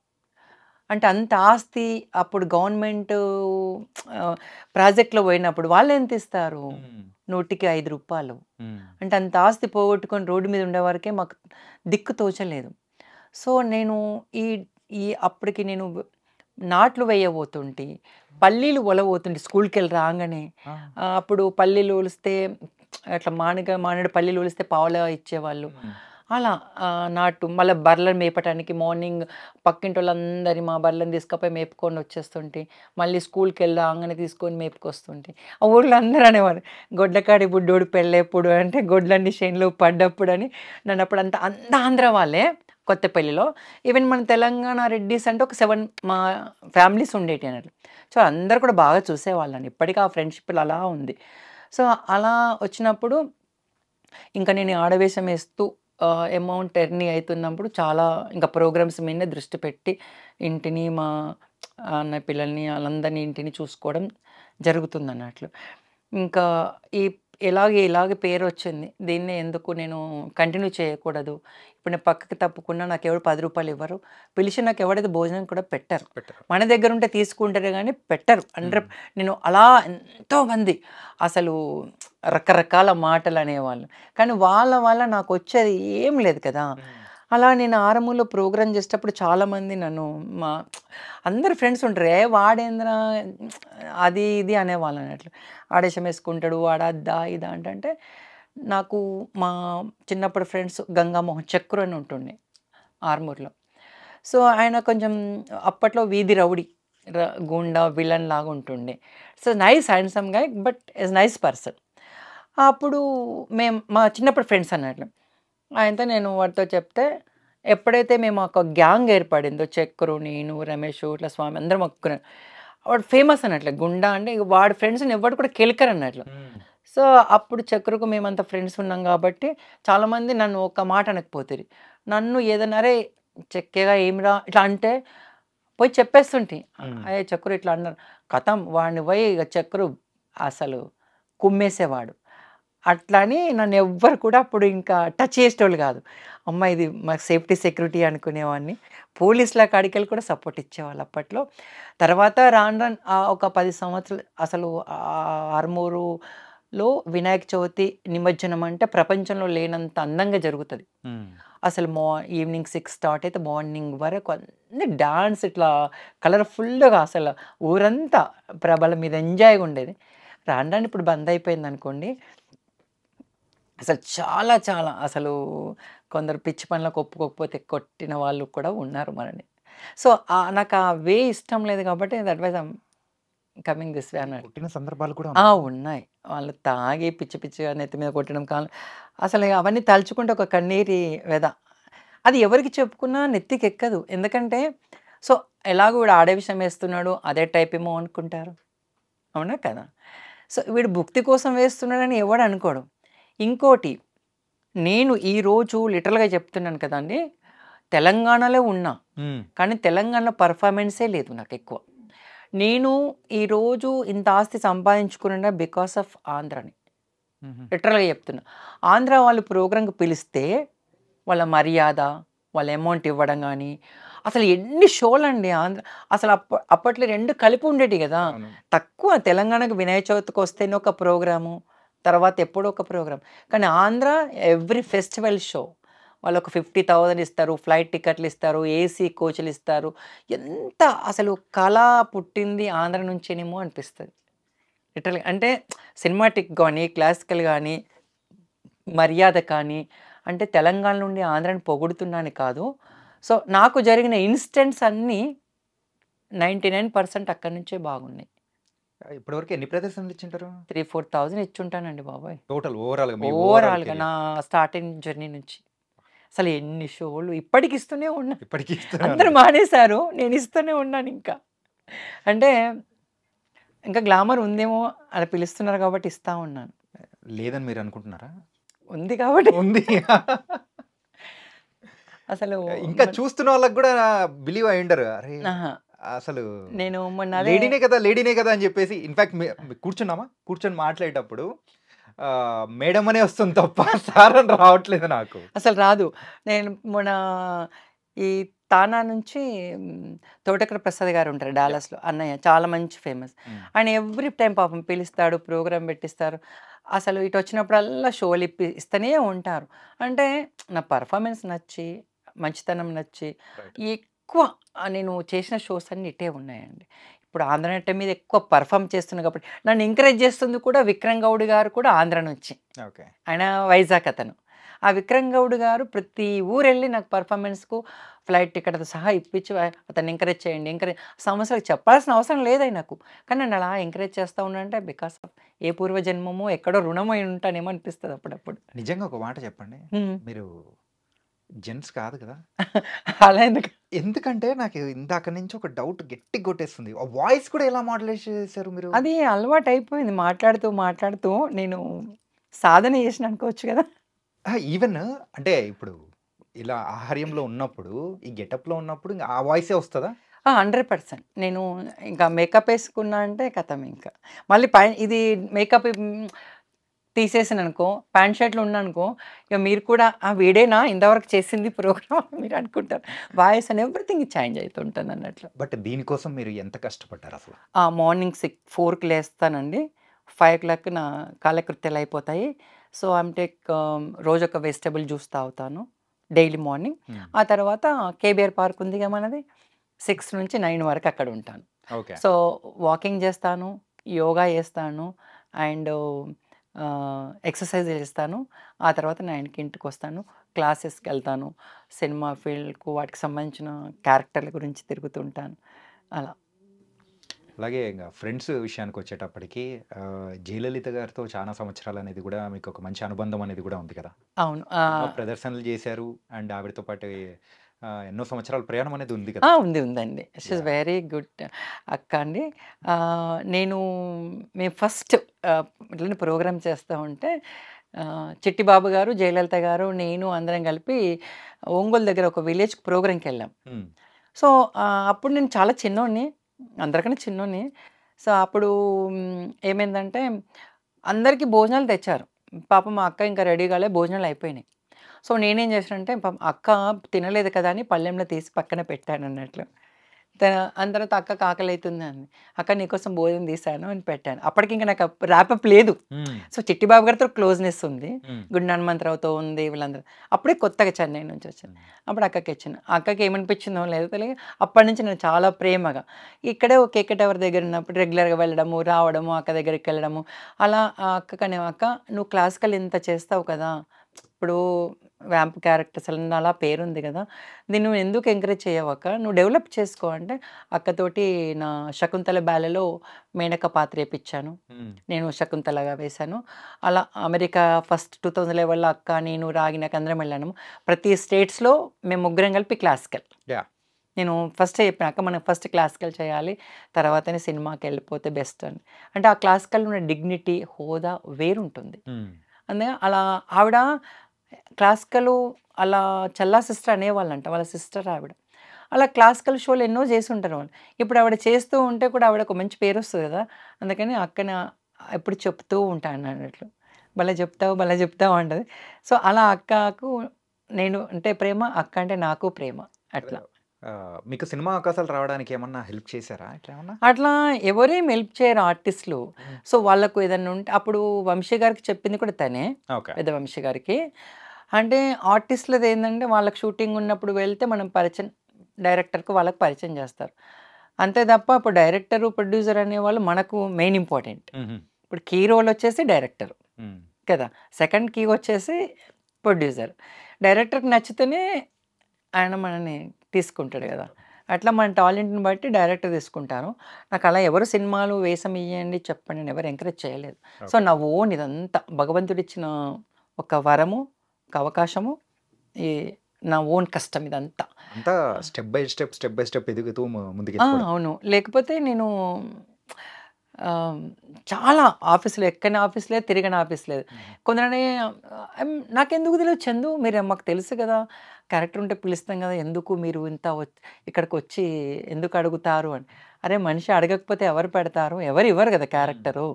అంటే అంత ఆస్తి అప్పుడు గవర్నమెంటు ప్రాజెక్ట్‌లో పోయినప్పుడు వాళ్ళెంత ఇస్తారు? హ్మ్. నూటికి ₹5. హ్మ్. అంటే అంత ఆస్తి పోగొట్టుకొని రోడ్డు మీద ఉండేవరకే మాకు దిక్కు తోచలేదు. సో, నేను ఈ ఈ అప్పటికి నేను నాట్లు వేయబోతుంటి. పల్లీలు ఒలబోతుంటి స్కూల్‌కెళ్ళి రాంగానే. ఆ! అప్పుడు పల్లీలు ఒలిస్తే అట్లా మానేడు పల్లీలు ఒలిస్తే పావలా ఇచ్చేవాళ్ళు. హ్మ్. అలా నాటు మళ్ళా బర్రెలను మేపటానికి మార్నింగ్ పక్కింటోళ్ళందరిని మా బర్రెలను తీసుకపోయి మేపుకొని వచ్చేస్తుంటి. మళ్ళీ స్కూల్‌కెళ్ళి రాంగానే తీసుకొని మేపుకొస్తుంటి. ఆ ఊర్లో అందరూ అనేవారు, "గొడ్లకాడి బుడ్డోడు పెళ్ళెప్పుడు" అంటే గొడ్లన్నీ చేనులో పడ్డప్పుడని. నన్నప్పుడంతా అంతా ఆంధ్ర వాళ్ళే కొత్తపల్లిలో. ఈవెన్ మన తెలంగాణ రెడ్డిస్ అంటే ఒక 7 మా ఫ్యామిలీస్ ఉండేటివి అన్నట్లు. సో, అందరూ కూడా బాగా చూసేవాళ్ళని. ఇప్పటికి ఆ ఫ్రెండ్‌షిప్‌లు అలా ఉంది. సో, అలా వచ్చినప్పుడు ఇంకా నేను ఆడవేషం ఏస్తూ అమౌంట్ ఎర్న్ అయితున్నప్పుడు చాలా ఇంకా ప్రోగ్రామ్స్ మీదనే దృష్టి పెట్టి ఇంటిని, మా అన్నయ్య పిల్లల్ని ఆళ్ళందరిని ఇంటిని చూసుకోవడం జరుగుతుందన్నట్లు. ఇంకా ఈ ఇలాగే పేరొచ్చింది. దీన్నే ఎందుకు నేను కంటిన్యూ చేయకూడదు. ఇప్పుడు నేను పక్కకి తప్పుకున్నా నాకెవరు ₹10 ఇవ్వరు. పిలిచి నాకెవరైతే భోజనం కూడా పెట్టరు. పెట్టరు. మన దగ్గరుంటే తీసుకుంటారే గానీ పెట్టరు. హ్మ్. నేను అలా ఎంతోమంది అసలు రకరకాల మాటలనేవాళ్ళు. కానీ వాళ్ళ వల్ల నాకొచ్చేది ఏం లేదు కదా! హ్మ్. అలా నేను ఆరమూర్‌లో ప్రోగ్రామ్ చేసేటప్పుడు చాలామంది నన్ను అందరు ఫ్రెండ్స్ ఉంటారు. వాడేందిరా అది ఇది అనేవాళ్ళన్నట్లు. ఆడేషం ఏసుకుంటాడు, వాడు అద్దా, ఇదా అంటే నాకు మా చిన్నప్పుడు ఫ్రెండ్స్ గంగామోహన్ చక్రు అని ఉంటుండే ఆర్మూర్‌లో. సో, ఆయన కొంచెం అప్పట్లో వీధి రౌడీ. గూండా, విలన్ లాగా ఉంటుండే. So, nice handsome guy but is nice person. అప్పుడు మా చిన్నప్పుడు ఫ్రెండ్స్ అన్నట్లు. ఆయనతో నేను వాడితో చెప్తే ఎప్పుడైతే మేము ఒక గ్యాంగ్ ఏర్పడిందో చక్రు, నేను, రమేషు ఇట్లా స్వామి అందరం ఒప్పుకున్నాం. వాడు ఫేమస్ అన్నట్లు. గుండా అంటే ఇక వాడి ఫ్రెండ్స్‌ని ఎవ్వడు కూడా కెలకరు అన్నట్లు. సో, అప్పుడు చక్రకు మేమంతా ఫ్రెండ్స్ ఉన్నాం కాబట్టి చాలామంది నన్ను ఒక్క మాట అనకపోతిరి. నన్ను ఏదన్నా "అరేయ్! చెక్కేగా ఏమిరా" ఇట్లా అంటే పోయి చెప్పేస్తుంటి. "అయ్యో! చక్రు ఇట్లా అన్నారు." ఖతం వాడిని పోయి ఇక చక్రు అసలు కుమ్మేసేవాడు. అట్లా అని నన్ను ఎవ్వరు కూడా అప్పుడు ఇంకా టచ్ చేసేటోళ్ళు కాదు. అమ్మ ఇది మాకు సేఫ్టీ, సెక్యూరిటీ అనుకునేవాడిని. పోలీసుల కాడికెళ్ళి కూడా సపోర్ట్ ఇచ్చేవాళ్ళు అప్పట్లో. తర్వాత రాను రాను ఒక 10 సంవత్సరాలు అసలు ఆర్మూరులో వినాయక చవితి నిమజ్జనం అంటే ప్రపంచంలో లేనంత అందంగా జరుగుతది. అసలు ఈవినింగ్ 6 స్టార్ట్ అయితే మార్నింగ్ వరకు అన్ని డాన్స్ ఇట్లా కలర్‌ఫుల్‌గా అసలు ఊరంతా ప్రభల మీద ఎంజాయ్‌గా ఉండేది. రాను రాను ఇప్పుడు బంద్ అయిపోయిందనుకోండి. అసలు చాలా చాలా అసలు కొందరు పిచ్చి పనులకు ఒప్పుకోకపోతే కొట్టిన వాళ్ళు కూడా ఉన్నారు మనని. సో, నాకు ఆ వే ఇష్టం లేదు కాబట్టి that was I'm coming this way అన్నట్టు. పుట్టిన సందర్భాలు కూడా ఉన్నాయి. వాళ్ళు తాగి పిచ్చి పిచ్చిగా నెత్తి మీద కొట్టడం అసలు అవన్నీ తలుచుకుంటే ఒక కన్నీరి వెద. అది ఎవరికి చెప్పుకున్నా నెత్తికెక్కదు. ఎందుకంటే సో, ఎలాగో వీడు ఆడే విషయం వేస్తున్నాడు అదే టైప్ ఏమో అనుకుంటారు. అవునా కదా! సో, వీడు భుక్తి కోసం వేస్తున్నాడని ఎవడు అనుకోడు. ఇంకోటి నేను ఈరోజు లిటరల్‌గా చెప్తున్నాను కదండీ! తెలంగాణలో ఉన్నా. కానీ తెలంగాణలో పెర్ఫార్మెన్సే లేదు నాకెక్కువ. నేను ఈరోజు ఇంత ఆస్తి సంపాదించుకున్నా బికాస్ ఆఫ్ ఆంధ్రాని. లిటరల్‌గా చెప్తున్నా. ఆంధ్ర వాళ్ళు ప్రోగ్రామ్‌కి పిలిస్తే వాళ్ళ మర్యాద, వాళ్ళ అమౌంట్ ఇవ్వడం గానీ, అసలు ఎన్ని షోలండి ఆంధ్ర. అసలు అప్పట్లో 2 కలిపి ఉండేటివి గదా! తక్కువ తెలంగాణకు వినాయక చవితికి వస్తేనే ఒక ప్రోగ్రాము, తర్వాత ఎప్పుడో ఒక ప్రోగ్రామ్. కానీ ఆంధ్ర ఎవ్రీ ఫెస్టివల్ షో. వాళ్ళొక 50,000 ఇస్తారు, ఫ్లైట్ టికెట్లు ఇస్తారు, ఏసీ కోచ్‌లు ఇస్తారు. ఎంత అసలు కళ పుట్టింది ఆంధ్ర నుంచేనేమో అనిపిస్తది. లిటరల్‌గా అంటే సినిమాటిక్ గానీ, క్లాసికల్ గానీ, మర్యాద కానీ, అంటే తెలంగాణ నుండి ఆంధ్రాని పొగుడుతున్నాను కాదు. సో, నాకు జరిగిన ఇన్సిడెంట్స్ అన్నీ 99% అక్కడి నుంచే బాగున్నాయి. ఇప్పటివరకు ఎన్ని ప్రదర్శనలు ఇచ్చింటారు? 3, 4,000 ఇచ్చుంటానండి బాబోయ్! టోటల్ ఓవరాల్‌గా మీ ఓవరాల్‌గా నా స్టార్టింగ్ జర్నీ నుంచి. అసలు ఎన్ని షోలు ఇప్పటికి ఇస్తూనే ఉన్నా. ఇప్పటికి అందరూ మానేశారు. నేను ఇస్తూనే ఉన్నానింకా. అంటే ఇంకా గ్లామర్ ఉందేమో అలా పిలుస్తున్నారు కాబట్టి ఇస్తా ఉన్నాను. లేదని మీరు అనుకుంటున్నారా? ఉంది కాబట్టి ఉంది. అసలు ఇంకా చూస్తున్న వాళ్ళకి కూడా బిలీవ్ అయ్యి ఉండరు. అరే! ఆహా! అసలు నేను మొన్న లేడీనే కదా అని చెప్పేసి ఇన్‌ఫాక్ట్ కూర్చున్నామా? కూర్చొని మాట్లాడేటప్పుడు మేడం అనే వస్తుంది తప్ప సార్ అని రావట్లేదు నాకు. అసలు రాదు. నేను మొన్న ఈ తానా నుంచి తోటకూర ప్రసాద్ గారు ఉంటారు డాలస్‌లో అన్నయ్య. చాలా మంచి ఫేమస్. ఆయన ఎవ్రీ టైమ్ పాపం పిలుస్తాడు, ప్రోగ్రామ్ పెట్టిస్తారు. అసలు ఇటొచ్చినప్పుడల్లా షోలు ఇస్తూనే ఉంటారు. అంటే నా పెర్ఫార్మెన్స్ నచ్చి, మంచితనం నచ్చి ఎక్కువ నేను చేసిన షోస్ అన్నీ ఇట్టే ఉన్నాయండి. ఇప్పుడు ఆంధ్ర నాట్యం మీద ఎక్కువ పెర్ఫార్మ్ చేస్తున్నా కాబట్టి నన్ను ఎంకరేజ్ చేస్తుంది కూడా విక్రమ్ గౌడ్ గారు కూడా ఆంధ్ర నుంచి. ఓకే. ఆయన వైజాగ్ అతను. ఆ విక్రమ్ గౌడ్ గారు ప్రతి ఊరెళ్ళి నాకు పెర్ఫార్మెన్స్‌కు ఫ్లైట్ టికెట్‌తో సహా ఇప్పించి అతన్ని ఎంకరేజ్ చేయండి. సంవత్సరాలకు చెప్పాల్సిన అవసరం లేదు ఆయనకు. కానీ నన్ను అలా ఎంకరేజ్ చేస్తా ఉన్నాడంటే బికాస్ ఆఫ్ ఏ పూర్వజన్మమో ఎక్కడో రుణమై ఉంటానేమో అనిపిస్తది అప్పుడప్పుడు. నిజంగా ఒక మాట చెప్పండి. హ్మ్. మీరు జెంట్స్ కాదు కదా! అలా ఎందుకు? ఎందుకంటే నాకు ఇందాక నుంచి ఒక డౌట్ గట్టిగా కొట్టేస్తుంది. ఆ వాయిస్ కూడా ఎలా మాడ్యులేట్ చేశారు మీరు? అది అలవాటయిపోయింది. మాట్లాడుతూ, మాట్లాడుతూ నేను సాధన చేసిన అనుకోవచ్చు కదా! ఈవెన్ అంటే ఇప్పుడు ఇలా ఆహార్యంలో ఉన్నప్పుడు, ఈ గెటప్‌లో ఉన్నప్పుడు ఇంక ఆ వాయిసే వస్తదా? 100% నేను ఇంకా మేకప్ ఏసుకున్నా అంటే ఖతం ఇంకా. మళ్ళీ ఇది మేకప్ తీసేసాననుకో, ప్యాంట్ షర్ట్‌లో ఉన్నాననుకో, ఇక మీరు కూడా వీడేనా ఇంతవరకు చేసింది ప్రోగ్రామ్ మీరు అనుకుంటారు. వాయిస్ అండ్ ఎవ్రీథింగ్ చేంజ్ అయితుంటుందన్నట్లు. బట్ దీనికోసం మీరు ఎంత కష్టపడ్డారసలు? మార్నింగ్ 4కి లేస్తానండి. 5:00 నా కాలకృత్యాలు అయిపోతాయి. సో, రోజొక వెజిటబుల్ జ్యూస్ తాగుతాను డైలీ మార్నింగ్. ఆ తర్వాత కేబీఆర్ పార్క్ ఉందిగా మనది. 6 నుంచి 9 వరకు అక్కడ ఉంటాను. ఓకే. సో, వాకింగ్ చేస్తాను, యోగా చేస్తాను అండ్ ఎక్సర్సైజ్ చేస్తాను. ఆ తర్వాత 9కి ఇంటికొస్తాను. క్లాసెస్‌కెళ్తాను. సినిమా ఫీల్డ్‌కు వాటికి సంబంధించిన క్యారెక్టర్ల గురించి తిరుగుతుంటాను. అలా. అలాగే ఇంగ ఫ్రెండ్స్ విషయానికొచ్చేటప్పటికి జయలలిత గారితో చాలా సంవత్సరాలనేది గూడా మీకొక మంచి అనుబంధం అనేది గూడా ఉంది కదా! అవును. ఎన్నో ప్రదర్శనలు చేశారు. అండ్ ఆవిడతో పాటు ఎన్నో సంవత్సరాల ప్రయాణం అనేది ఉంది ఆ! కదా! ఉందండి. She is yeah! Very good అక్క అండి. నేను మేము ఫస్ట్ ఇట్లనే ప్రోగ్రామ్ చేస్తా ఉంటే చిట్టి బాబు గారు, జయలలిత గారు, నేను అందరం కలిపి ఒంగోలు దగ్గర ఒక విలేజ్‌కి ప్రోగ్రామ్‌కెళ్ళాం. హ్మ్. సో, అప్పుడు నేను చాలా చిన్నోడిని. అందరికన్నా చిన్నోడిని. సో, అప్పుడు ఏమైందంటే అందరికీ భోజనాలు తెచ్చారు. పాపం మా అక్క ఇంకా రెడీ కాలే భోజనాలు అయిపోయినాయి. సో, నేనేం చేశానంటే పాపం అక్క తినలేదు కదా అని పళ్ళెంలో తీసి పక్కన పెట్టానన్నట్లు. త అని తర్వాత అక్కకి ఆకలైతుంది అంది. అక్క నీకోసం భోజనం తీశాను అని పెట్టాను. అప్పటికింక నాకు ర్యాపప్ లేదు. హ్మ్. సో, చిట్టి బాబు గారితో క్లోజ్‌నెస్ ఉంది. హ్మ్. గుండు హనుమంతరావుతో ఉంది వీళ్ళందరూ. అప్పుడే కొత్తగా చెన్నై నుంచి వచ్చాను. హ్మ్. అప్పుడు అక్కకిచ్చాను. అక్కకి ఏమనిపించిందో లేదో తెలియదు. అప్పటినుంచి నేను చాలా ప్రేమగా ఇక్కడే ఒక కేక్ టవర్ దగ్గర ఉన్నప్పుడు రెగ్యులర్‌గా వెళ్ళడము, రావడము, అక్క దగ్గరికెళ్ళడము. అలా ఆ అక్కకనేమో "అక్క నువ్వు క్లాసికల్ ఇంత చేస్తావు కదా! ఇప్పుడు వ్యాంప్ క్యారెక్టర్స్ అలా పేరుంది కదా! దీన్ని నువ్వు ఎందుకు ఎంకరేజ్ చేయవక్క? నువ్వు డెవలప్ చేసుకో" అంటే అక్కతోటి నా 'శకుంతల' బ్యాలేలో మేనక పాత్ర ఏపిచ్చాను. హ్మ్. నేను శకుంతలగా వేశాను. అలా అమెరికా ఫస్ట్ 2011లో అక్క, నేను, రాగిణి అందరం వెళ్ళాము. ప్రతి స్టేట్స్‌లో మేము ముగ్గురం కలిపి క్లాసికల్. యాహ్! నేను ఫస్టే చెప్పాను, "అక్క మనం ఫస్ట్ క్లాసికల్ చేయాలి. తర్వాతనే సినిమాకెళ్ళిపోతే బెస్ట్" అని. అంటే ఆ క్లాసికల్‌లో ఉన్న డిగ్నిటీ, హోదా వేరుంటుంది. హ్మ్. అలా ఆవిడ క్లాసికలు అలా చల్లా సిస్టర్ అనేవాళ్ళంట. వాళ్ళ సిస్టర్ ఆవిడ. అలా క్లాసికల్ షోలు ఎన్నో చేసుంటారు వాళ్ళు. ఇప్పుడు ఆవిడ చేస్తూ ఉంటే కూడా ఆవిడకు మంచి పేరొస్తది గదా! అందుకని అక్కని ఎప్పుడు చెప్తూ ఉంటానన్నట్లు. భలే చెప్తావు అంటది. సో, అలా అక్కకు నేను అంటే ప్రేమ, అక్క అంటే నాకు ప్రేమ అట్లా. మీకు సినిమా అవకాశాలు రావడానికి ఏమన్నా హెల్ప్ చేసారా ఇట్లా ఏమన్నా? అట్లా ఎవరేం హెల్ప్ చేయరు ఆర్టిస్ట్‌లు. హ్మ్. సో, వాళ్ళకు ఏదన్నా ఉంటే అప్పుడు వంశీ గారికి చెప్పింది కూడా తనే. ఓకే. పెద్ద వంశీ గారికి. అంటే ఆర్టిస్ట్‌లదేందంటే వాళ్ళకి షూటింగ్ ఉన్నప్పుడు వెళ్తే మనం పరిచయం డైరెక్టర్‌కి వాళ్ళకి పరిచయం చేస్తారు. అంతే తప్ప ఇప్పుడు డైరెక్టరు, ప్రొడ్యూసర్ అనేవాళ్ళు మనకు మెయిన్ ఇంపార్టెంట్. హుహు. ఇప్పుడు కీ రోల్ వచ్చేసి డైరెక్టర్ హ్మ్. కదా! సెకండ్ కీ వచ్చేసి ప్రొడ్యూసర్. డైరెక్టర్‌కి నచ్చితేనే ఆయన మనల్ని తీసుకుంటాడు గదా! అట్లా మన టాలెంట్‌ని బట్టి డైరెక్టర్ తీసుకుంటారు. నాకలా ఎవరు సినిమాలు వేషం ఇయ్యండి, చెప్పండి అని ఎవరు ఎంకరేజ్ చేయలేదు. So, okay. నా ఓన్ ఇదంతా భగవంతుడిచ్చిన ఒక వరము, ఒక అవకాశము, ఈ నా ఓన్ కష్టం ఇదంతా. అంతా స్టెప్ బై స్టెప్ ఎదుగుతూ ఆ! ముందుకెళ్ళిపోవడం. అవును. లేకపోతే నేను ఆహ్, చాలా ఆఫీస్‌లో ఎక్కని ఆఫీస్ లేదు, తిరగని ఆఫీస్ లేదు. హుహు. కొందరని నాకెందుకు తెలీదు చందు మీరు మాకు తెలుసు గదా! క్యారెక్టర్ ఉంటే పిలుస్తాం గదా! ఎందుకు మీరు ఇంత ఇక్కడికొచ్చి ఎందుకు అడుగుతారు అని. అరే మనిషి అడగకపోతే ఎవరు పెడతారు? ఎవరు ఇవ్వరు గదా! హ్మ్. క్యారెక్టరు.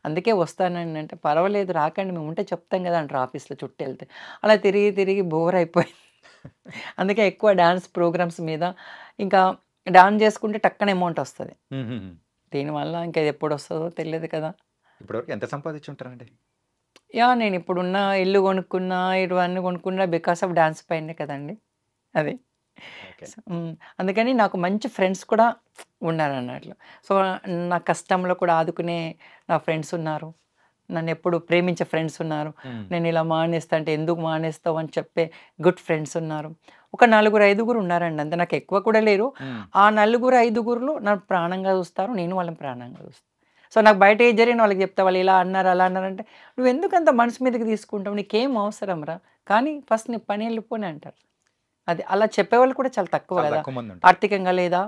అందుకే వస్తానండి అంటే, పర్వాలేదు రాకండి మేము ఉంటే చెప్తాం గదా! అంటారు ఆఫీస్‌లో చుట్టెళ్తే. అలా తిరిగి తిరిగి బోర్ అయిపోయింది. అందుకే ఎక్కువ డాన్స్ ప్రోగ్రామ్స్ మీద ఇంకా డాన్స్ చేసుకుంటే టక్కన అమౌంట్ వస్తది. హుహుహు. దీనివల్ల ఇంకా ఇది ఎప్పుడొస్తదో తెలీదు కదా! ఇప్పటివరకు ఎంత సంపాదించుంటారండి? యాహ్! నేనిప్పుడున్న ఇల్లు కొనుక్కున్నా, ఇవన్నీ కొనుక్కున్నా బికాస్ ఆఫ్ డాన్స్ పైనే కదండీ! అది. ఓకే. అందుకని నాకు మంచి ఫ్రెండ్స్ కూడా ఉన్నారన్నట్లు. సో, నా కష్టంలో కూడా ఆదుకునే నా ఫ్రెండ్స్ ఉన్నారు. నన్నెప్పుడు ప్రేమించే ఫ్రెండ్స్ ఉన్నారు. హ్మ్. నేనిలా మానేస్తా అంటే, ఎందుకు మానేస్తావు అని చెప్పే గుడ్ ఫ్రెండ్స్ ఉన్నారు. ఒక నలుగురు, ఐదుగురు ఉన్నారండి అంతే. నాకెక్కువ కూడా లేరు. హ్మ్. ఆ నలుగురు, ఐదుగురిలో నన్ను ప్రాణంగా చూస్తారు. నేను వాళ్ళని ప్రాణంగా చూస్తా. సో, నాకు బయట ఏది జరిగినా వాళ్ళకి చెప్తా. వాళ్ళు ఇలా అన్నారు, అలా అన్నారంటే, "నువ్వెందుకంత మనసు మీదకి తీసుకుంటావు? నీకేం అవసరం రా? కానీ ఫస్ట్ నీ పని వెళ్ళిపోని" అంటారు. అది అలా చెప్పేవాళ్ళు కూడా చాలా తక్కువ చాలా గదా! తక్కువ మందుంటారు. ఆర్థికంగా లేదా?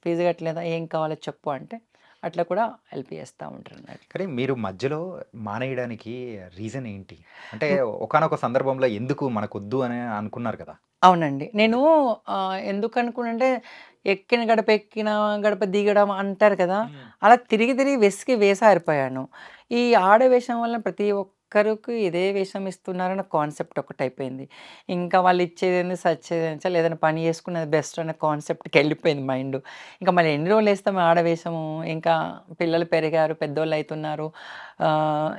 ఫీజు కట్టలేదా? ఏం కావాలో చెప్పు అంటే, అట్లా కూడా హెల్ప్ చేస్తా ఉంటారన్నట్టు. కానీ మీరు మధ్యలో మానేయడానికి రీజన్ ఏంటి? అంటే ఒకానొక సందర్భంలో ఎందుకు మనకొద్దు అని అనుకున్నారు కదా! అవునండి. నేను ఎందుకనుకున్నానంటే, ఎక్కిన గడప దిగడం అంటారు కదా! హ్మ్. అలా తిరిగి తిరిగి వెసికి వేసారిపోయాను. ఈ ఆడ వేషం వల్ల ప్రతి ఒక్కరికి ఇదే వేషం ఇస్తున్నారన్న కాన్సెప్ట్ ఒకటైపోయింది. ఇంకా వాళ్ళు ఇచ్చేదేంది సచ్చేదేంది చాలు ఏదైనా పని చేసుకున్నది బెస్ట్ అనే కాన్సెప్ట్‌కెళ్ళిపోయింది మైండు. ఇంకా మళ్ళీ ఎన్ని రోజులేస్తాం ఆడ వేషము, ఇంకా పిల్లలు పెరిగారు, పెద్దోళ్ళైతున్నారు.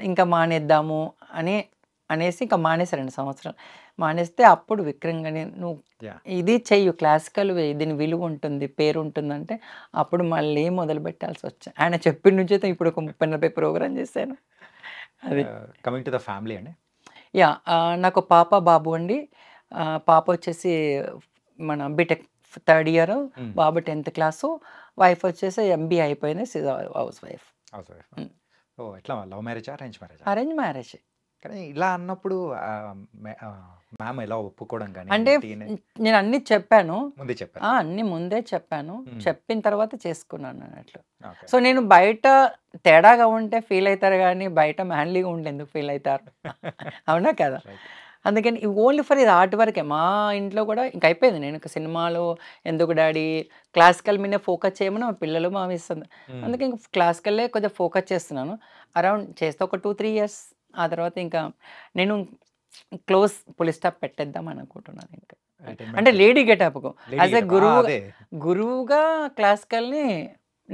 ఇంకా మానేద్దాము అని అనేసి ఇంకా మానేసా 2 సంవత్సరాలు. మానేస్తే అప్పుడు విక్రంగానే నువ్వు యాహ్! ఇది చెయ్యు క్లాసికల్ వెయ్యి దీని విలువ ఉంటుంది, పేరుంటుందంటే అప్పుడు మళ్ళీ మొదలుపెట్టాల్సొచ్చా. ఆయన చెప్పిన నుంచి అయితే ఇప్పుడు ఒక 30, 40 ప్రోగ్రామ్ చేశాను. అది. కమింగ్ టు ద ఫ్యామిలీ అండి. యాహ్! నాకు పాప, బాబు అండి. పాప వచ్చేసి మన బీటెక్ థర్డ్ ఇయర్, హ్మ్. బాబు 10థ్ క్లాసు, వైఫ్ వచ్చేసి ఎంబీఏ అయిపోయింది. House wife. House wife. హ్మ్. ఓహ్! ఎట్లా లవ్ మ్యారేజా? అరేంజ్ మ్యారేజా? అరేంజ్ మ్యారేజే. కానీ ఇలా అన్నప్పుడు మ్యామ్ ఎలా ఒప్పుకోవడం కానీ అంటే ఏంటి నేను అన్ని చెప్పాను. ముందే చెప్పారు. అన్నీ ముందే చెప్పాను. చెప్పిన తర్వాత చేసుకున్నాను అన్నట్లు. ఓకే. సో నేను బయట తేడాగా ఉంటే ఫీల్ అవుతారు కానీ బయట మ్యాన్లీగా ఉంటే ఎందుకు ఫీల్ అవుతారు? అవునా కదా? రైట్. అందుకని ఓన్లీ ఫర్ ఇది ఆర్ట్ వరకే. మా ఇంట్లో కూడా ఇంక అయిపోయింది. నేను ఇక సినిమాలు ఎందుకు డాడీ క్లాసికల్ మీద ఫోకస్ చేయమని మా పిల్లలు మా ఇస్తుంది. అందుకే ఇంక క్లాసికల్లే కొంచెం ఫోకస్ చేస్తున్నాను. అరౌండ్ చేస్తే ఒక 2-3 ఇయర్స్. ఆ తర్వాత ఇంకా నేను క్లోజ్ పులి స్టాప్ పెట్టేద్దాం అనుకుంటున్నాను ఇంకా. అంటే లేడీ గెటప్కు యాజ్ ఎ గురువుగా క్లాసికల్ని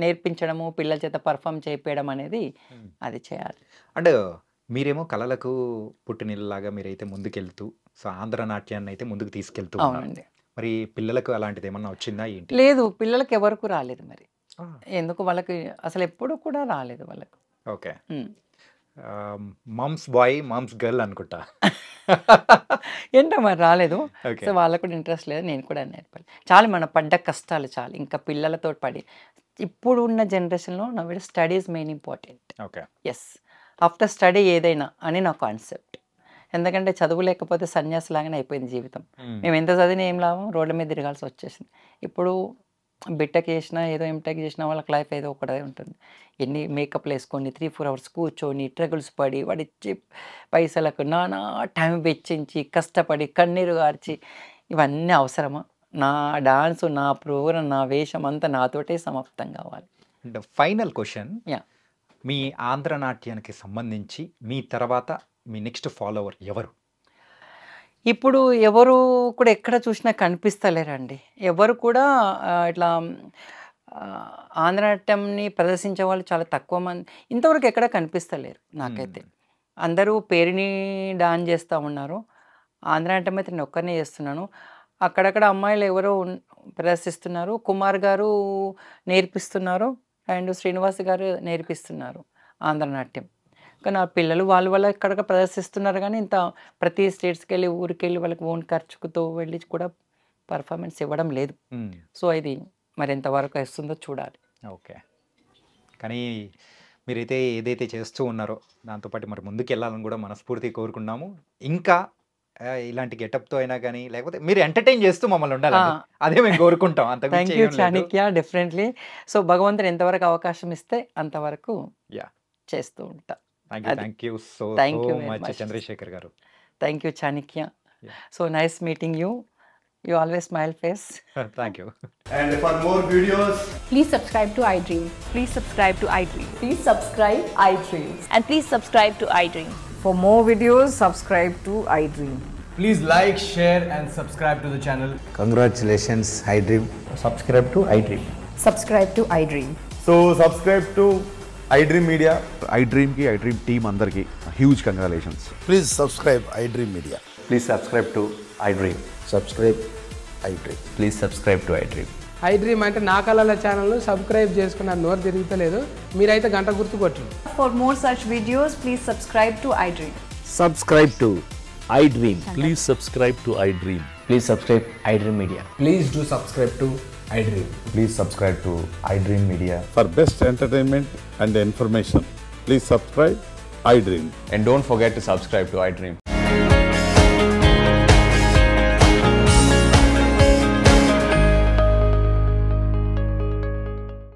నేర్పించడము, పిల్లల చేత పర్ఫామ్ చేయించడం అనేది అది చేయాలి. అంటే మీరేమో కళలకు పుట్టినిల్లాగా మీరైతే ముందుకెళ్తూ సో ఆంధ్ర నాట్యాన్ని అయితే ముందుకు తీసుకెళ్తూ ఉన్నారు. అవునండి. మరి పిల్లలకు అలాంటిది ఏమన్నా వచ్చిందా ఏంటి? లేదు, పిల్లలకి ఎవరికి రాలేదు మరి. ఎందుకు వాళ్ళకి అసలు ఎప్పుడు కూడా రాలేదు వాళ్ళకు. Okay. Mom's boy mom's girl అనుకుంటా. ఏంటో మరి రాలేదు. ఓకే. సో వాళ్ళకు కూడా ఇంట్రెస్ట్ లేదు, నేను కూడా నేర్పాలి. చాలు మన పడ్డ కష్టాలు చాలు, ఇంకా పిల్లలతో పడి. ఇప్పుడు ఉన్న జనరేషన్లో నా వీడు study is main important. Okay. Yes, after study ఏదైనా అని నా కాన్సెప్ట్. ఎందుకంటే చదువు లేకపోతే సన్యాసి లాగానే అయిపోయింది జీవితం. మేము ఎంత చదివినా ఏం లాభం, రోడ్ల మీద తిరగాల్సి వచ్చేసింది. ఇప్పుడు బిటెక్ చేసినా ఏదో ఎంటెక్ చేసినా వాళ్ళకి లైఫ్ ఏదో ఒకటే ఉంటుంది. ఎన్ని మేకప్లు వేసుకొని 3-4 అవర్స్ కూర్చొని ట్రగుల్స్ పడి వాడిచ్చి పైసలకు నానా టైం వెచ్చించి కష్టపడి కన్నీరు గార్చి ఇవన్నీ అవసరమా? నా డాన్స్, నా ప్రోగ్రాం, నా వేషం అంతా నాతోటే సమాప్తం కావాలి. అండ్ ఫైనల్ క్వశ్చన్, యా, మీ ఆంధ్ర నాట్యానికి సంబంధించి మీ తర్వాత మీ నెక్స్ట్ ఫాలోవర్ ఎవరు? ఇప్పుడు ఎవరు కూడా ఎక్కడ చూసినా కనిపిస్తలేరండి. ఎవరు కూడా ఇట్లా ఆంధ్రనాట్యంని ప్రదర్శించే వాళ్ళు చాలా తక్కువ మంది. ఇంతవరకు ఎక్కడ కనిపిస్తలేరు నాకైతే. అందరూ పేరుని డాన్స్ చేస్తూ ఉన్నారు. ఆంధ్రనాట్యం అయితే నేను ఒక్కనే చేస్తున్నాను. అక్కడక్కడ అమ్మాయిలు ఎవరో ప్రదర్శిస్తున్నారు. కుమార్ గారు నేర్పిస్తున్నారు అండ్ శ్రీనివాస్ గారు నేర్పిస్తున్నారు ఆంధ్రనాట్యం. కానీ ఆ పిల్లలు వాళ్ళు ఎక్కడికి ప్రదర్శిస్తున్నారు కానీ ఇంత ప్రతి స్టేట్స్కి వెళ్ళి ఊరికి వెళ్ళి వాళ్ళకి ఓన్ ఖర్చుతో వెళ్ళి కూడా పర్ఫార్మెన్స్ ఇవ్వడం లేదు. సో ఇది మరి ఎంతవరకు వస్తుందో చూడాలి. ఓకే. కానీ మీరైతే ఏదైతే చేస్తూ ఉన్నారో దాంతోపాటు మరి ముందుకు వెళ్ళాలని కూడా మనస్ఫూర్తిగా కోరుకున్నాము. ఇంకా ఇలాంటి గెటప్తో అయినా కానీ లేకపోతే మీరు ఎంటర్టైన్ చేస్తూ మమ్మల్ని ఉండాలి, అదే మేము కోరుకుంటాం. అంత thank you Chanakya, definitely. So భగవంతుడు ఎంతవరకు అవకాశం ఇస్తే అంతవరకు చేస్తూ ఉంటా. Thank you so much Chandrashekar garu. Thank you Chanakya. So nice meeting you. You always smile face. Thank you. And for more videos, please subscribe to iDream. Please subscribe to iDream. Please subscribe iDream. And please subscribe to iDream. For more videos, subscribe to iDream. please like, share and subscribe to the channel. Congratulations, iDream. Subscribe to iDream. Subscribe to iDream. So subscribe to iDream Media. iDream ki iDream team andarki huge congratulations. Please subscribe iDream Media. Please subscribe to iDream. Subscribe iDream. Please subscribe to iDream. iDream అంటే నా కళల ఛానల్ను subscribe చేసుకున్న నోరు తిరుగుతలేదు, మీరైతే గంట గుర్తు కొట్టండి. For more such videos, please subscribe to iDream. Subscribe to iDream. Please subscribe to iDream. Please subscribe iDream Media. Please do subscribe to iDream. Please subscribe to iDream Media. For best entertainment and information, please subscribe iDream. And don't forget to subscribe to iDream.